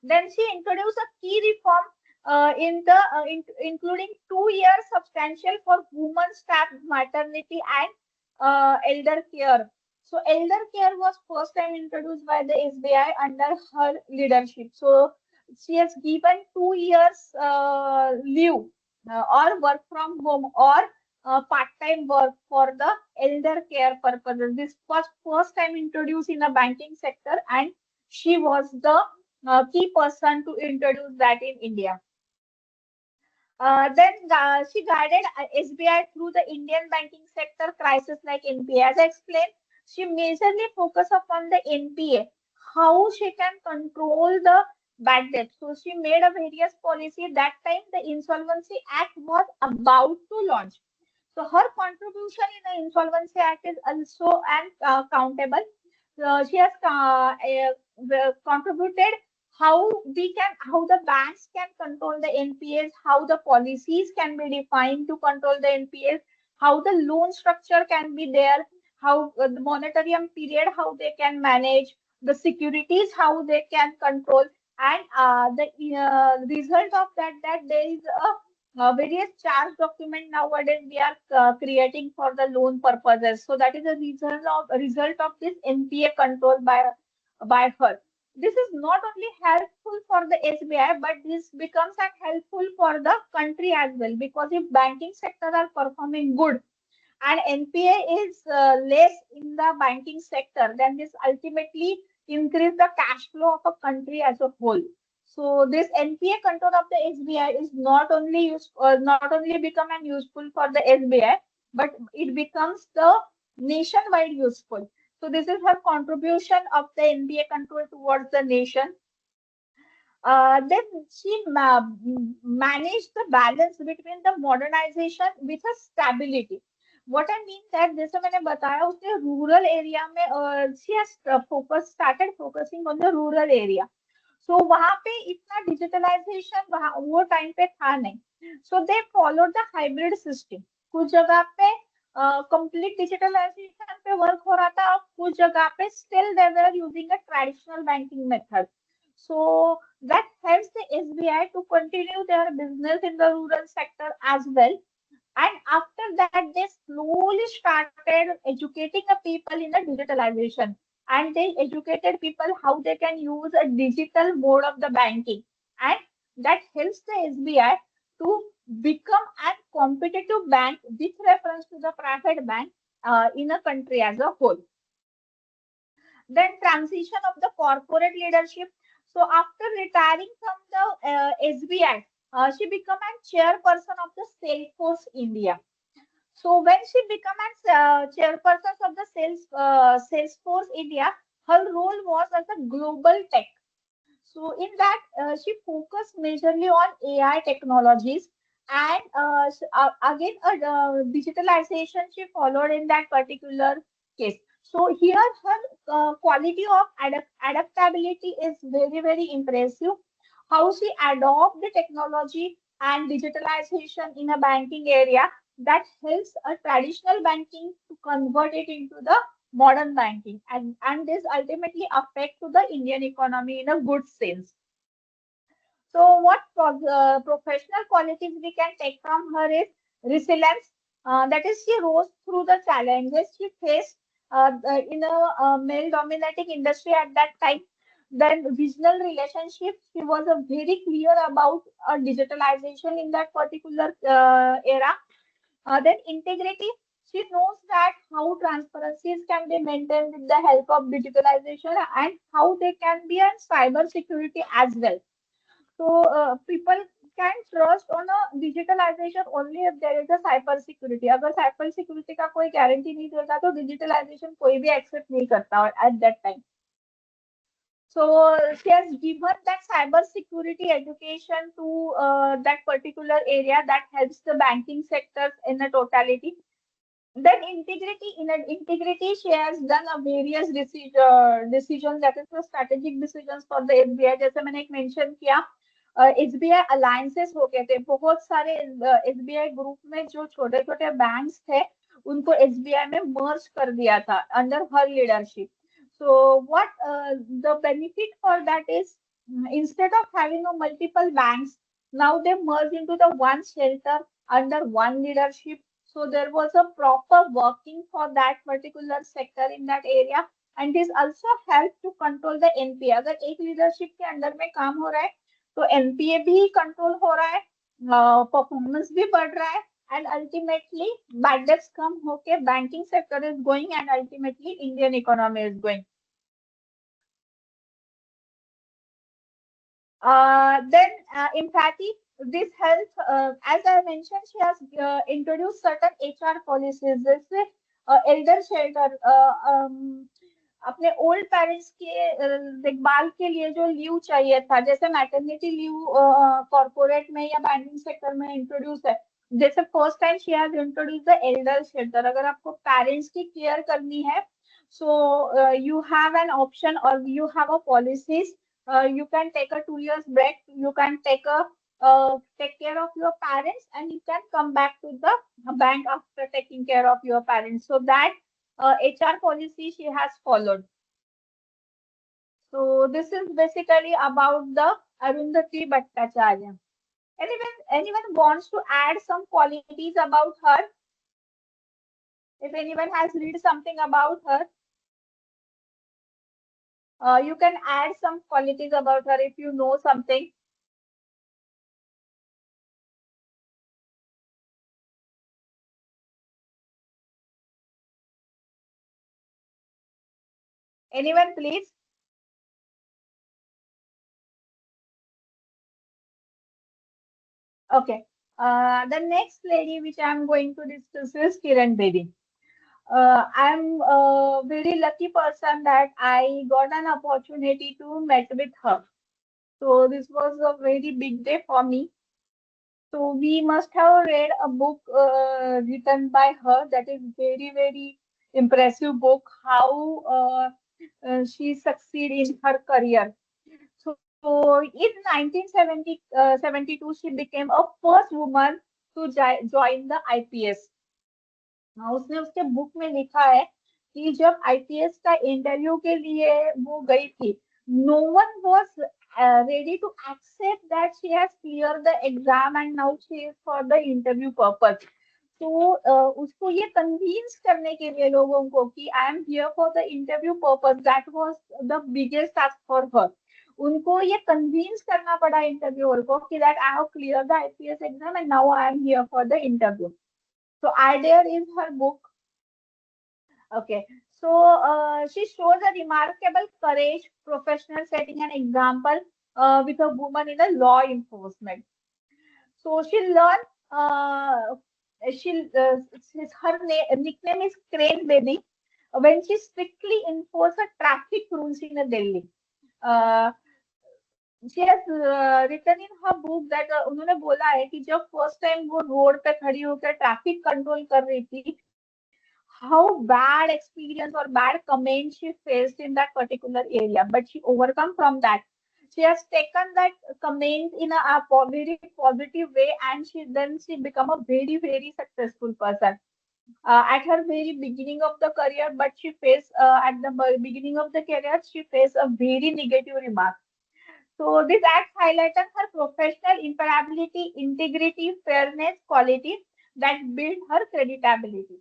Then she introduced a key reform including 2 years substantial for women staff maternity and elder care. So elder care was first time introduced by the SBI under her leadership. So she has given 2 years leave or work from home or part-time work for the elder care purposes. This was first time introduced in the banking sector, and she was the key person to introduce that in India. Then she guided SBI through the Indian banking sector crisis like NPA. As I explained, she majorly focused upon the NPA, how she can control the bad debt. So she made a various policy. That time the Insolvency Act was about to launch. So her contribution in the Insolvency Act is also and countable. She has contributed how the banks can control the NPAs, how the policies can be defined to control the NPAs, how the loan structure can be there, how the moratorium period, how they can manage, the securities, how they can control, and the result of that there is a various charge document nowadays we are creating for the loan purposes. So that is a result of this NPA control by her. This is not only helpful for the SBI, but this becomes helpful for the country as well, because if banking sector are performing good and NPA is less in the banking sector, then this ultimately increase the cash flow of a country as a whole. So this NPA control of the SBI is not only become an useful for the SBI, but it becomes the nationwide useful. So this is her contribution of the NPA control towards the nation. Then she managed the balance between the modernization with a stability. What I mean that जैसे मैंने बताया उसने rural area में she has started focusing on the rural area. So वहाँ पे इतना digitalization वहाँ वो time पे था नहीं. So they followed the hybrid system. कुछ जगह पे complete digitalization पे work हो रहा था और कुछ जगह पे still they were using a traditional banking method. So that helps the SBI to continue their business in the rural sector as well. And after that, they slowly started educating the people in the digitalization. And they educated people how they can use a digital mode of the banking. And that helps the SBI to become a competitive bank with reference to the private bank in a country as a whole. Then transition of the corporate leadership. So after retiring from the SBI, she became a chairperson of the Salesforce India. So when she became a chairperson of the Salesforce India, her role was as a global tech. So in that, she focused majorly on AI technologies, and again, digitalization she followed in that particular case. So here, her quality of adaptability is very, very impressive. How she adopt the technology and digitalization in a banking area that helps a traditional banking to convert it into the modern banking, and this ultimately affect to the Indian economy in a good sense. So what professional qualities we can take from her is resilience. That is, she rose through the challenges she faced in a male dominating industry at that time. Then regional relationships, she was very clear about digitalization in that particular era. Then integrity, she knows that how transparencies can be maintained with the help of digitalization and how they can be in cyber security as well. So people can trust on a digitalization only if there is a cyber security. अगर cyber security का कोई guarantee नहीं देगा तो digitalization कोई भी accept नहीं करता at that time. So she has given that cyber security education to that particular area that helps the banking sector in a totality. Then integrity, in an integrity, she has done a various decisions, that is the strategic decisions for the SBI. जैसे मैंने एक mention किया, SBI alliances हो गए थे बहुत सारे. SBI group में जो छोटे छोटे बैंक्स थे उनको SBI में merge कर दिया था under her leadership. So what the benefit for that is, instead of having a multiple banks, now they merge into the one shelter under one leadership. So there was a proper working for that particular sector in that area, and this also helped to control the NPA. अगर एक leadership के under में काम हो रहा है तो NPA भी कंट्रोल हो रहा है, परफॉर्मेंस भी बढ़ रहा है, and ultimately bad debts कम होके banking sector is going and ultimately Indian economy is going. Then empathy, this helps, as I mentioned, she has introduced certain HR policies. जैसे elder shelter, अपने ओल्ड पेरेंट्स के देखभाल के लिए जो leave चाहिए था, जैसे मैटरनिटी लीव कॉर्पोरेट में या बैंकिंग सेक्टर में इंट्रोड्यूस है. जैसे first time she has introduce the Elder shelter. अगर आपको पेरेंट्स की केयर करनी है, so you have an option or you have a policies. You can take a 2 years break. You can take care of your parents, and you can come back to the bank after taking care of your parents. So that HR policy she has followed. So this is basically about the Arundhati Bhattacharya. Anyone wants to add some qualities about her? If anyone has read something about her, you can add some qualities about her if you know something. Anyone, please? Okay. The next lady which I'm going to discuss is Kiran Bedi. I'm a very lucky person that I got an opportunity to meet with her. So this was a very big day for me. So we must have read a book written by her that is very impressive book. How she succeeded in her career. So in 1972, she became a first woman to join the IPS. हाँ, उसने उसके book में लिखा है कि जब IPS का interview के लिए वो गई थी, no one was ready to accept that she has cleared the exam and now she is for the interview purpose. तो उसको ये कन्विंस करने के लिए लोगों को कि I am here for the interview purpose, that was the biggest task for her. उनको ये कन्विंस करना पड़ा इंटरव्यूअर को कि that I have clear the IPS exam and now I am here for the interview. So idea is her book. Okay. So she shows a remarkable courage, professional setting an example with a woman in the law enforcement. So she learned. She her nickname is Crane Baby. When she strictly enforced the traffic rules in Delhi. Uh, she has written in her book that उन्होंने बोला है कि जब first time वो road पे खड़ी होकर traffic control कर रही थी, how bad experience or bad comments she faced in that particular area, but she overcome from that. She has taken that comment in a very positive way, and she become a very successful person. At her very beginning of the career, but she faced at the beginning of the career, she faced a very negative remark. So this act highlighted her professional impartiality, integrity, fairness, quality that built her creditability.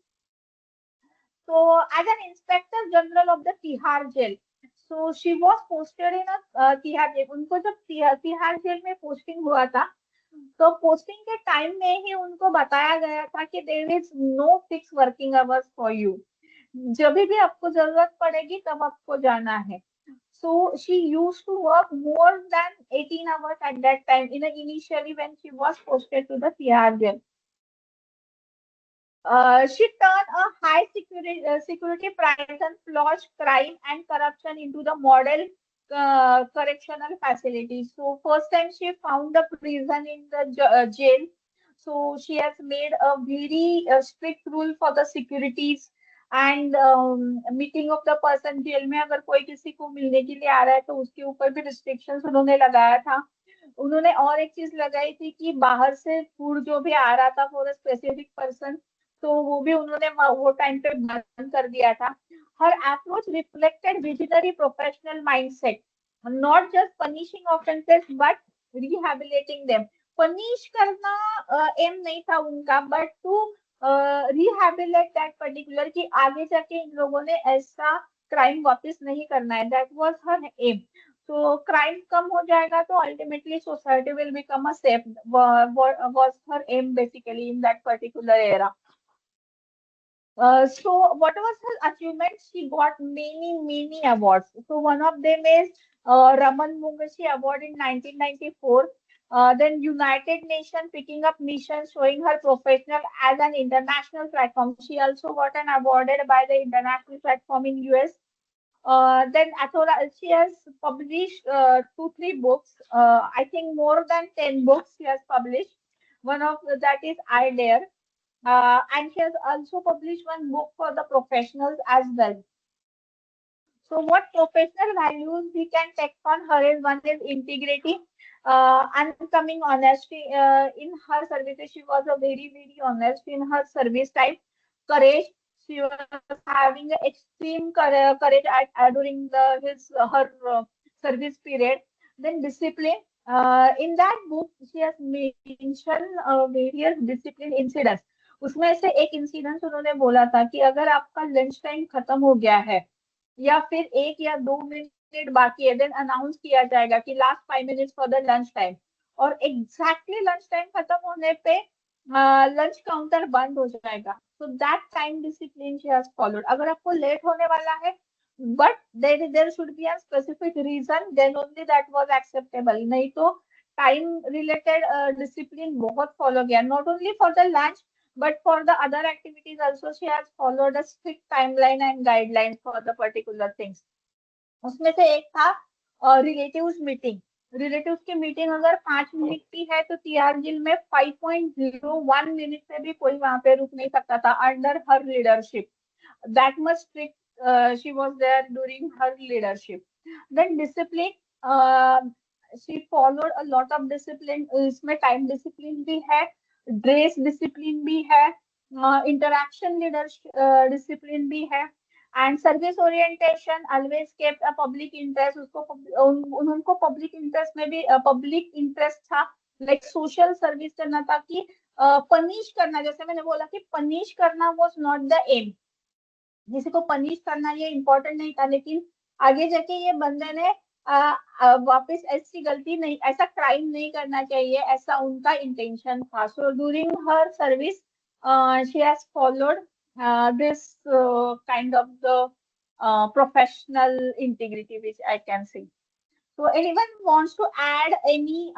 So, as an Inspector General of the Tihar Jail, so she was posted in a Tihar jail. उनको जब Tihar jail में posting हुआ था, तो posting के time में ही उनको बताया गया था कि there is no fix working hours for you. जब भी आपको जरूरत पड़ेगी तब आपको जाना है. So she used to work more than 18 hours at that time in initially when she was posted to the Tihar jail. She turned a high security price and flushed crime and corruption into the model correctional facilities. So first time she found the prison in the jail. So she has made a very strict rule for the securities and meeting of the person. Jail में अगर कोई किसी को मिलने के लिए आ रहा है तो उसके ऊपर भी रिस्ट्रिक्शंस उन्होंने लगाया था. उन्होंने और एक चीज लगाई थी कि बाहर से फूड जो भी आ रहा था फॉर अ स्पेसिफिक पर्सन, तो वो भी उन्होंने वो टाइम पे बंद कर दिया था. Her approach reflected visionary professional mindset, not just punishing offences but rehabilitating them. Punish करना एम नहीं था उनका, but to rehabilitate that particular कि आगे जाके इन लोगों ने ऐसा क्राइम वापस नहीं करना है. That was her aim. तो क्राइम कम हो जाएगा तो ultimately society will become a safe, was her aim basically in that particular era. So what was her achievement? She got many awards. So one of them is Raman Mungashi Award in 1994. Then United Nations picking up mission showing her professional as an international platform. She also got an awarded by the international platform in US. Then Athola, she has published two, three books. I think more than 10 books she has published. One of that is I Dare. And she has also published one book for the professionals as well. So, what professional values we can take on her is one is integrity, unbecoming honesty. In her services, she was a very honest in her service time. Courage. She was having extreme courage during the his her service period. Then discipline. In that book, she has mentioned various discipline incidents. उसमें से एक incidence उन्होंने बोला था कि अगर आपका lunch time खत्म हो गया है या फिर 1 या 2 मिनट बाकी है, देन अनाउंस किया जाएगा कि last 5 minutes for the lunch time, और एग्जैक्टली लंच टाइम खत्म होने पे लंच काउंटर बंद हो जाएगा. So that time discipline she has followed. अगर आपको लेट होने वाला है but there should be a specific reason, then only that was acceptable. नहीं तो टाइम रिलेटेड डिसिप्लिन बहुत फॉलो किया, not only for the lunch but for the other activities also she has followed a strict timeline and guidelines for the particular things. उसमें से एक था relatives meeting. Relatives की meeting अगर 5 minute की है तो तिहाड़ जेल में 5.01 मिनट से भी कोई वहां पे रुक नहीं सकता था under her leadership. that much strict she was there during her leadership. Then discipline, she followed a lot of discipline. इसमें time discipline भी है, dress discipline भी है, interaction leadership discipline भी है, and service orientation always kept a public interest. उसको उनको public interest में भी public interest था, like social service करना था कि पनिश करना. जैसे मैंने बोला कि पनिश करना was not the aim. किसी को पनिश करना ये इम्पोर्टेंट नहीं था, लेकिन आगे जाके ये बंदे ने वापस ऐसी गलती नहीं, ऐसा क्राइम नहीं करना चाहिए, ऐसा उनका इंटेंशन था. So during her service she has followed this kind of the professional integrity which I can see. So anyone wants to add any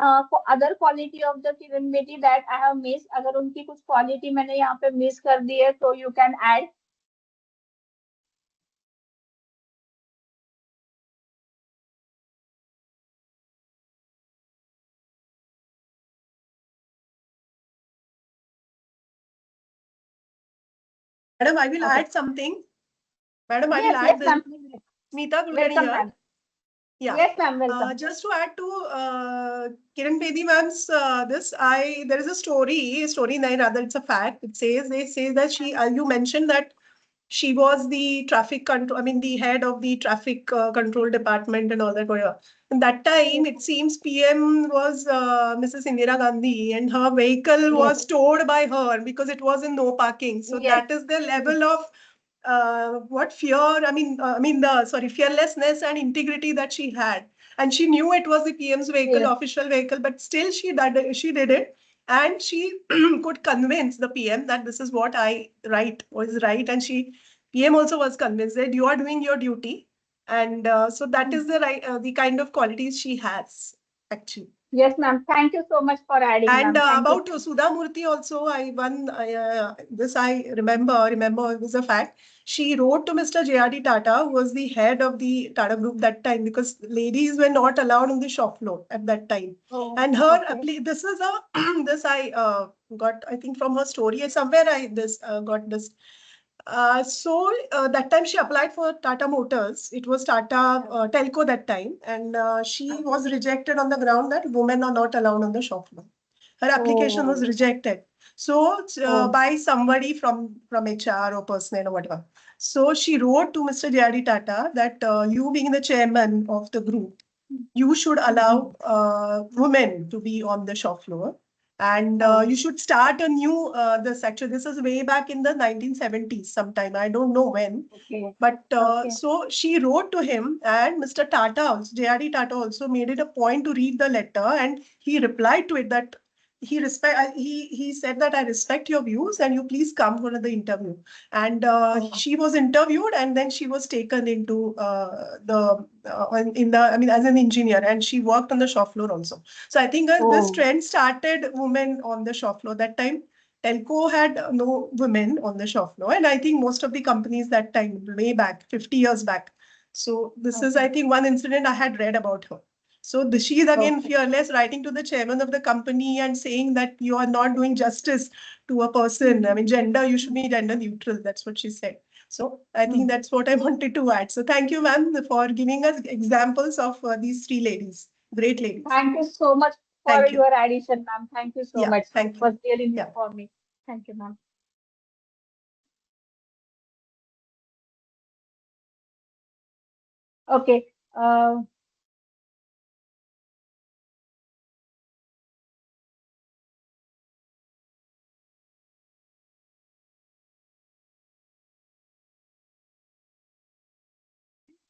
other quality of the Kiran Beti that I have missed? अगर उनकी कुछ quality मैंने यहाँ पे miss कर दी है तो you can add. Madam, I will Okay. add something. Madam, I will Yes, add yes, this. ma'am. Smita Kulkarni Welcome, here. ma'am. Yeah. Yes, ma'am. Welcome. Just to add to Kiran Bedi ma'am's this, there is a story nine rather, it's a fact. They say that she, you mentioned that she was the traffic control, I mean the head of the traffic control department and all that. Whatever. And that time, it seems PM was Mrs. Indira Gandhi, and her vehicle was towed by her because it was in no parking. So that is the level of what fear, fearlessness and integrity that she had. And she knew it was the PM's vehicle, official vehicle, but still she did it. And she could convince the PM that this is what I was right. And PM also was convinced that you are doing your duty. And so that is the kind of qualities she has, actually. Yes, ma'am. Thank you so much for adding, And ma'am. about Sudha Murthy also, I remember, it was a fact. She wrote to Mr. J.R.D. Tata, who was the head of the Tata Group that time, because ladies were not allowed on the shop floor at that time. And her, this is this I got, I think from her story, somewhere I got this. That time she applied for Tata Motors. It was Tata Telco that time, and she was rejected on the ground that women are not allowed on the shop floor. Her application was rejected. So by somebody from HR or personnel or whatever. So she wrote to Mr. J.R.D. Tata that you being the chairman of the group, you should allow women to be on the shop floor. And you should start a new, this is way back in the 1970s sometime. I don't know when. But so she wrote to him, and Mr. Tata, J.R.D. Tata also made it a point to read the letter, and he replied to it that he said that I respect your views and you please come for the interview. And she was interviewed, and then she was taken into as an engineer, and she worked on the shop floor also. So I think this trend started women on the shop floor. That time Telco had no women on the shop floor, and I think most of the companies that time, way back 50 years back. So this is, I think, one incident I had read about her. So she is again fearless, writing to the chairman of the company and saying that you are not doing justice to a person. I mean, gender, you should be gender neutral. That's what she said. So I think that's what I wanted to add. So thank you, ma'am, for giving us examples of these three ladies. Great ladies. Thank you so much for your addition, ma'am. Thank you so much. Thank you. It was really new for me. Thank you, ma'am. Okay.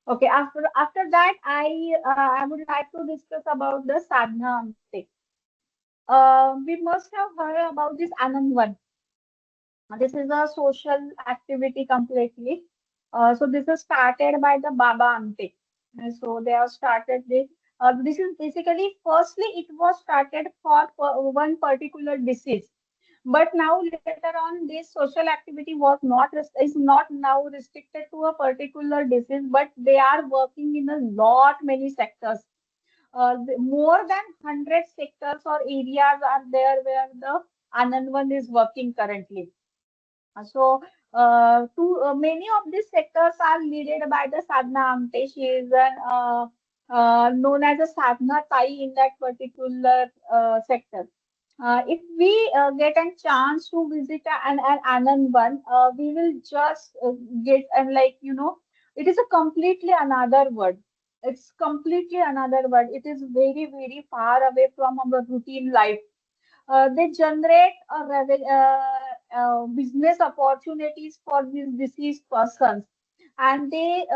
Okay, after that, I would like to discuss about the sadhana amte. We must have heard about this Anand one. This is a social activity completely. So this is started by the Baba Amte. So they have started this. This is basically, firstly, it was started for one particular disease. But now later on, this social activity is not now restricted to a particular disease, but they are working in a lot many sectors. More than 100 sectors or areas are there where the Anand one is working currently. Many of these sectors are led by the Sadhana Amte. She is known as a Sadhana Tai in that particular sector. If we get a chance to visit an Anand one, we will just get and it is a completely another world. It's completely another world. It is very, very far away from our routine life. They generate business opportunities for these deceased persons, and they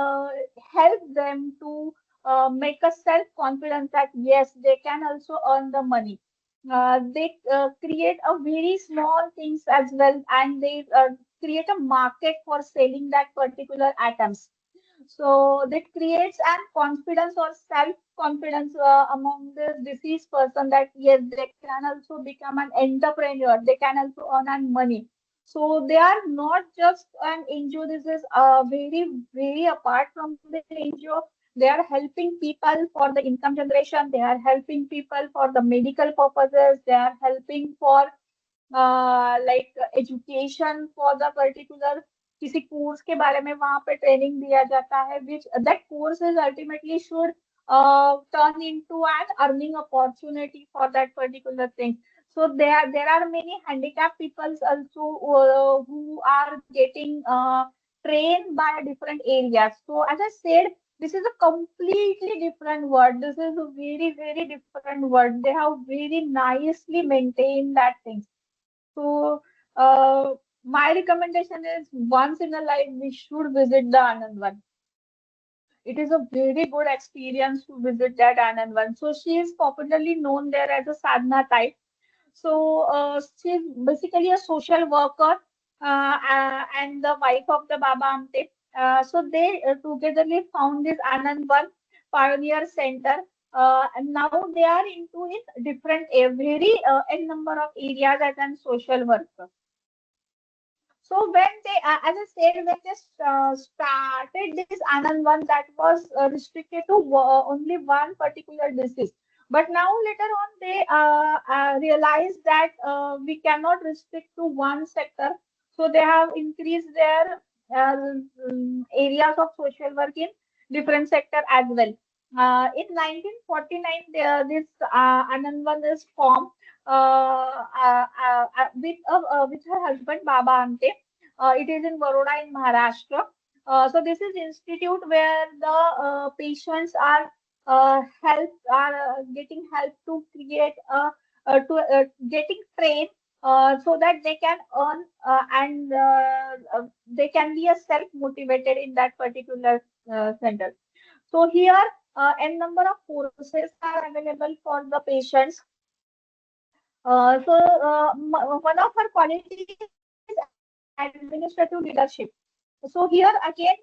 help them to make a self confidence that yes, they can also earn the money. They create a very small things as well, and they create a market for selling that particular items. So that creates an confidence or self confidence among the deceased person that yes, they can also become an entrepreneur, they can also earn an money. So they are not just an NGO. This is very, very apart from the NGO. They are helping people for the income generation. They are helping people for the medical purposes. They are helping for education for the particular किसी course के बारे में वहां पे training दिया जाता है which that course is ultimately should turn into an earning opportunity for that particular thing. So there are many handicapped people also who are getting trained by different areas. So as I said, this is a completely different word. This is a very, very different word. They have very nicely maintained that thing. So, my recommendation is once in a life we should visit the Anandvan. It is a very good experience to visit that Anandvan. So, she is popularly known there as a sadhana type. So, she's basically a social worker and the wife of the Baba Amte. So, they togetherly found this Anandvan Pioneer Center. And now they are into it different, a very n number of areas as a social worker. So when they, as I said, when they started this Anand one, that was restricted to only one particular disease. But now later on, they realized that we cannot restrict to one sector. So they have increased their areas of social work in different sector as well. In 1949, this Anand one is formed with her husband Baba Ante. It is in Baroda in Maharashtra. So this is institute where the patients are getting help to create to getting trained so that they can earn and they can be a self motivated in that particular center. So here n number of courses are available for the patients. One of her qualities is administrative leadership. So here again,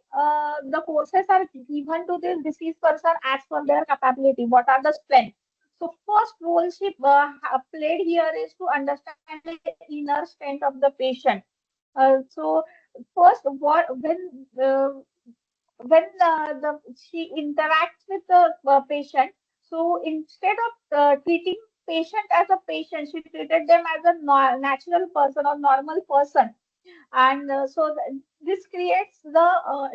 the courses are given to this deceased person as per their capability. What are the strengths? So first role she played here is to understand the inner strength of the patient. So first, when she interacts with the patient, so instead of treating patient as a patient, she treated them as a natural person or normal person, and this creates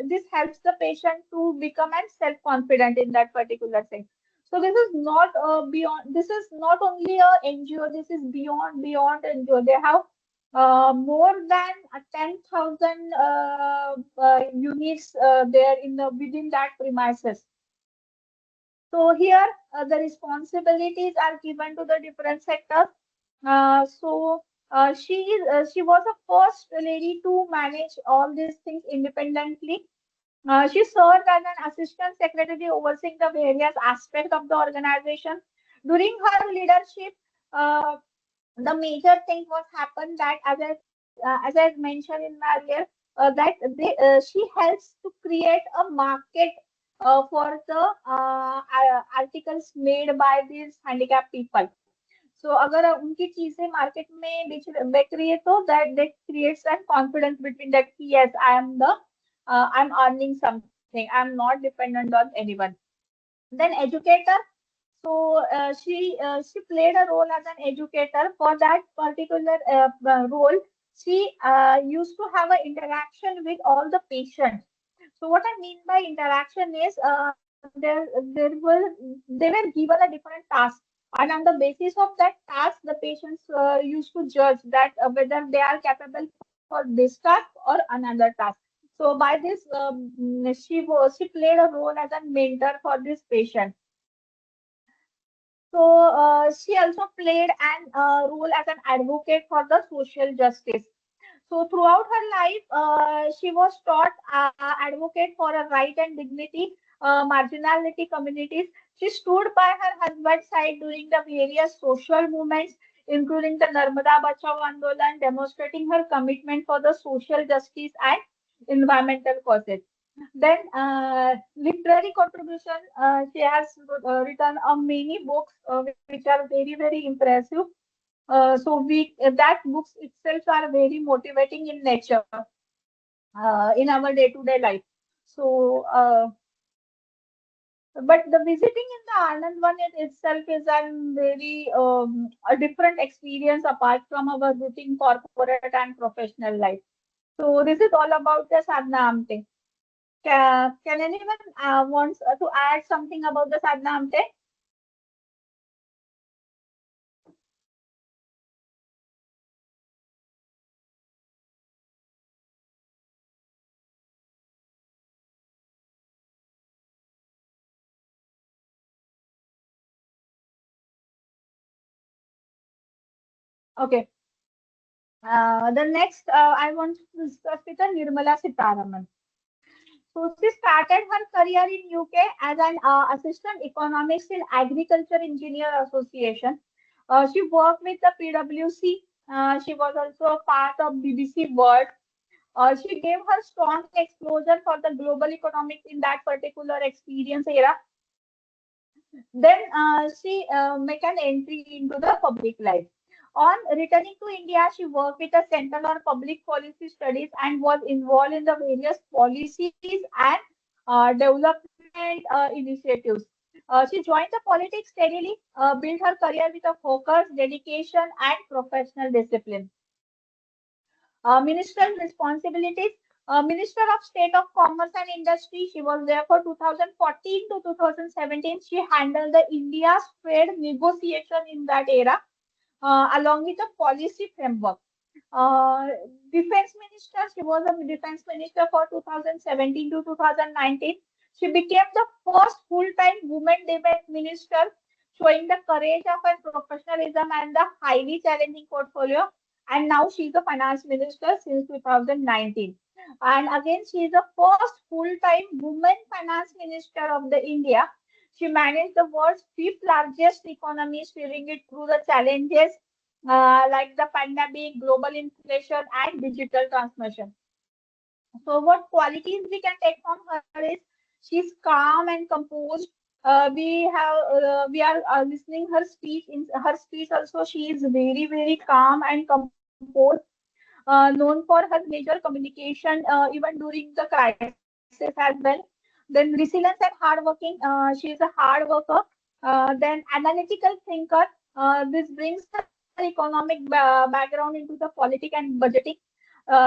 this helps the patient to become and self confident in that particular thing. So this is not beyond. This is not only a NGO. This is beyond NGO. They have more than 10,000 units there in the within that premises. So here the responsibilities are given to the different sectors. She was the first lady to manage all these things independently. She served as an assistant secretary overseeing the various aspects of the organization. During her leadership, uh, the major thing was happened that as I mentioned in earlier, she helps to create a market for the articles made by these handicapped people. So अगर उनकी चीजें market में बेच रही है तो that creates a confidence between that yes I'm earning something, I'm not dependent on anyone. Then educator, so she played a role as an educator. For that particular role, she used to have an interaction with all the patients. So what I mean by interaction is they were given a different task, and on the basis of that task, the patients used to judge that whether they are capable for this task or another task. So by this, she played a role as a mentor for this patient. So she also played an role as an advocate for the social justice. So throughout her life, she was taught advocate for a right and dignity, marginality communities. She stood by her husband's side during the various social movements, including the Narmada Bachao Andolan, demonstrating her commitment for the social justice and environmental causes. Then literary contribution, she has written many books which are very impressive. So we that books itself are very motivating in nature in our day-to-day life. So, but the visiting in the Anandvan itself is an very a different experience apart from our routine corporate and professional life. So this is all about the Sadhana Amte. Can anyone wants to add something about the Sadhana Amte? Okay. The next I want to discuss with the Nirmala Sitaraman. So she started her career in UK as an assistant economist in Agriculture Engineer Association. She worked with the PwC. She was also a part of BBC World. She gave her strong exposure for the global economics in that particular experience era. Then she make an entry into the public life. On returning to India, she worked with the Center on Public Policy Studies and was involved in the various policies and development initiatives. She joined the politics steadily, built her career with a focus, dedication, and professional discipline. Ministerial responsibilities. Minister of State of Commerce and Industry. She was there for 2014 to 2017. She handled the India's trade negotiation in that era, along with a policy framework. Uh, Defense Minister. She was a Defense Minister for 2017 to 2019. She became the first full-time woman defense minister, showing the courage of her professionalism and the highly challenging portfolio. And now she's the finance minister since 2019. And again, she is the first full-time woman finance minister of the India. She managed the world's fifth largest economy, steering it through the challenges like the pandemic, global inflation, and digital transformation. So, what qualities we can take from her is she's calm and composed. We are listening her speech. In her speech, also she is very calm and composed. Known for her major communication even during the crisis as well. Then resilience and hardworking. She is a hard worker. Then analytical thinker. This brings her economic background into the politics and budgeting.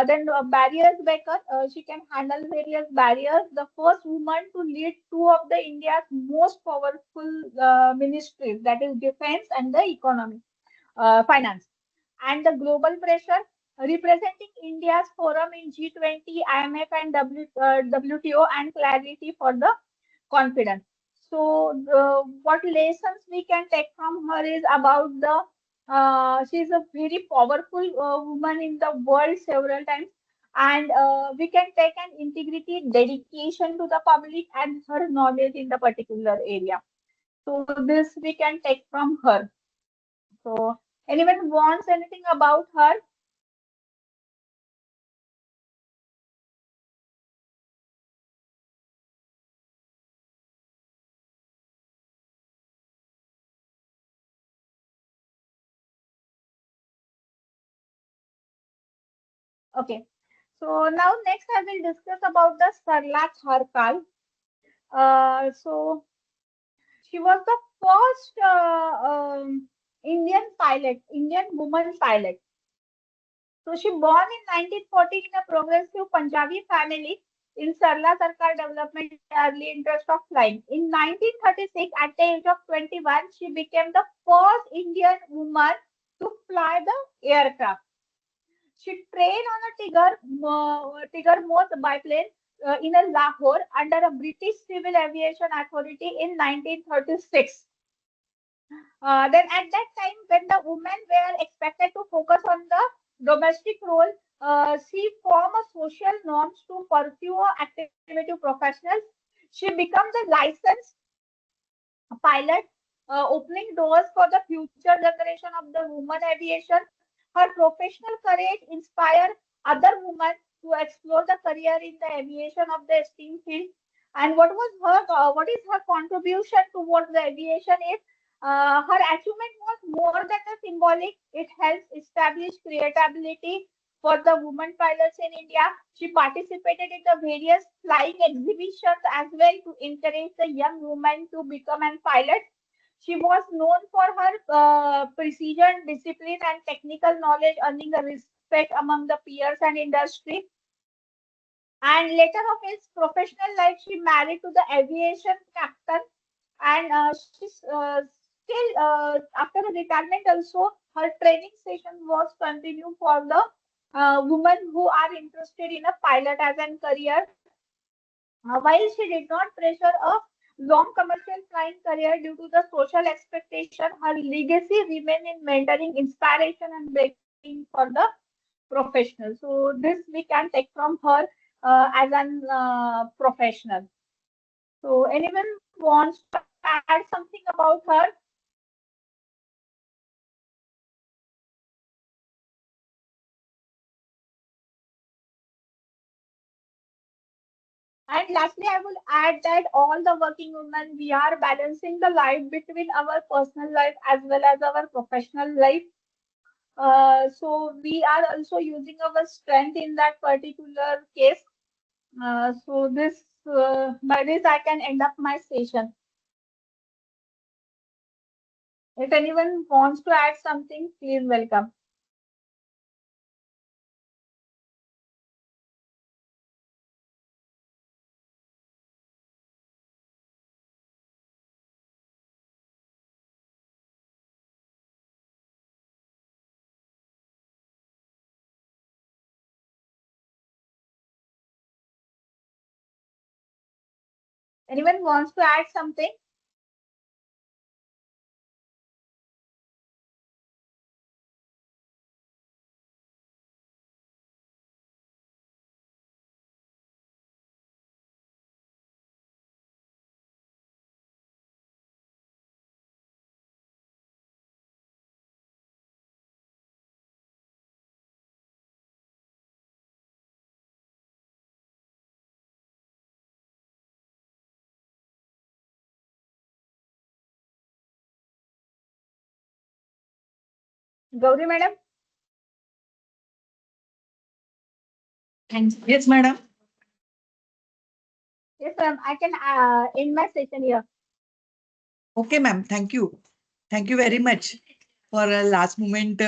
Then barriers breaker. She can handle various barriers. The first woman to lead two of the India's most powerful ministries, that is defense and the economy, finance. And the global pressure, representing India's forum in G20, IMF, and WTO, and clarity for the confidence. So, what lessons we can take from her is about the she is a very powerful woman in the world several times. And we can take an integrity, dedication to the public, and her knowledge in the particular area. So this we can take from her. So anyone wants anything about her? Okay. So now next I will discuss about the Sarla Harkal. So she was the first Indian pilot, Indian woman pilot. So she born in 1940 in a progressive Punjabi family in Sarla Sarkar development early interest of flying. In 1936, at the age of 21, she became the first Indian woman to fly the aircraft. She trained on a Tiger Moth biplane in a Lahore under a British Civil Aviation Authority in 1936. Then at that time, when the women were expected to focus on the domestic role, she formed a social norms to pursue activity professionals. She became the licensed pilot, opening doors for the future generation of the women aviation. Her professional courage inspired other women to explore the career in the aviation of the STEAM field. And what is her contribution towards the aviation is her achievement was more than a symbolic. It helps establish creativity for the women pilots in India. She participated in the various flying exhibitions as well to encourage the young women to become a pilot. She was known for her precision, discipline, and technical knowledge, earning a respect among the peers and industry. And later of his professional life, she married to the aviation captain, and she's still after the retirement also her training session was continued for the women who are interested in a pilot as a career. While she did not pressure a long commercial flying career due to the social expectation, her legacy remained in mentoring, inspiration, and breaking for the professional. So this we can take from her as an professional. So anyone wants to add something about her? And lastly, I will add that all the working women, we are balancing the life between our personal life as well as our professional life. So we are also using our strength in that particular case. So this, by this, I can end up my session. If anyone wants to add something, please welcome. Anyone wants to add something? Gauri madam? Thanks. Yes, madam. Yes, ma'am. I can end my session here. Okay, ma'am. Thank you. Thank you very much. For last moment,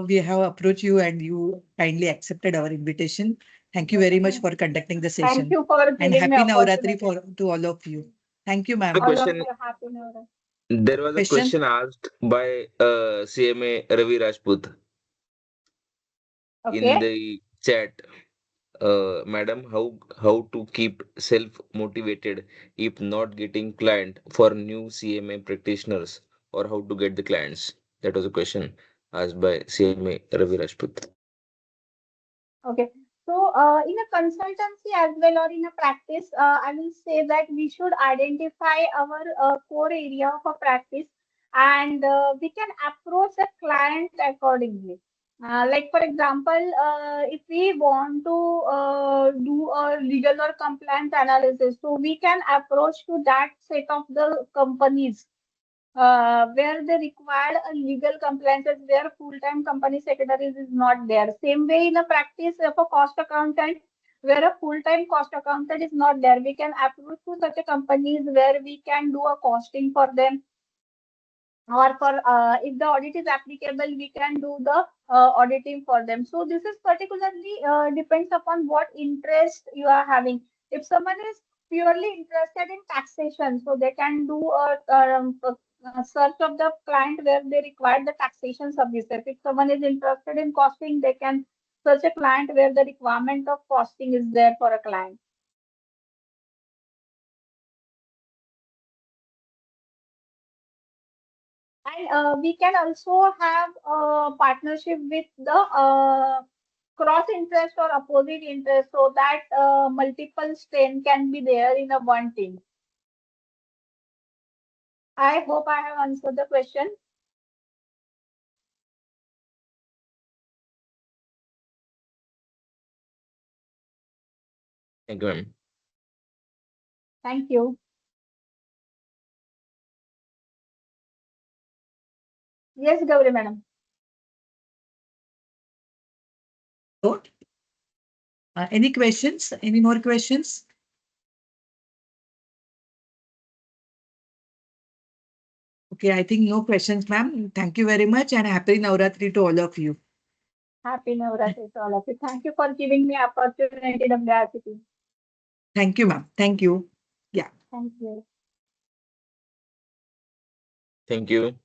we have approached you and you kindly accepted our invitation. Thank you very much for conducting the Thank session. you for And giving me happy Navratri opportunity. for to all of you. Thank you, The ma'am. All of question you happy New Year. There was a Question? question asked by CMA Ravi Rajput in Okay. the chat. Madam, how to keep self motivated if not getting client for new CMA practitioners, or how to get the clients? That was a question asked by CMA Ravi Rajput. Okay. So, in a consultancy as well or in a practice, I will say that we should identify our core area of a practice, and we can approach the client accordingly. Like for example, if we want to do a legal or compliance analysis, so we can approach to that set of the companies where they require a legal compliances where full-time company secretaries is not there. Same way in a practice of a cost accountant, where a full-time cost accountant is not there, we can approach to such a companies where we can do a costing for them, or for if the audit is applicable, we can do the auditing for them. So this is particularly depends upon what interest you are having. If someone is purely interested in taxation, so they can do a search of the client where they require the taxation services. If someone is interested in costing, they can search a client where the requirement of costing is there for a client. And we can also have a partnership with the cross interest or opposite interest, so that multiple strain can be there in a one team. I hope I have answered the question. Thank you, ma'am. Thank you. Yes, Gauri madam. So, any questions? Any more questions? Okay, I think no questions, ma'am. Thank you very much and happy Navratri to all of you. Happy Navratri to all of you. Thank you for giving me opportunity, WRCP. Thank you, ma'am. Thank you. Yeah. Thank you. Thank you.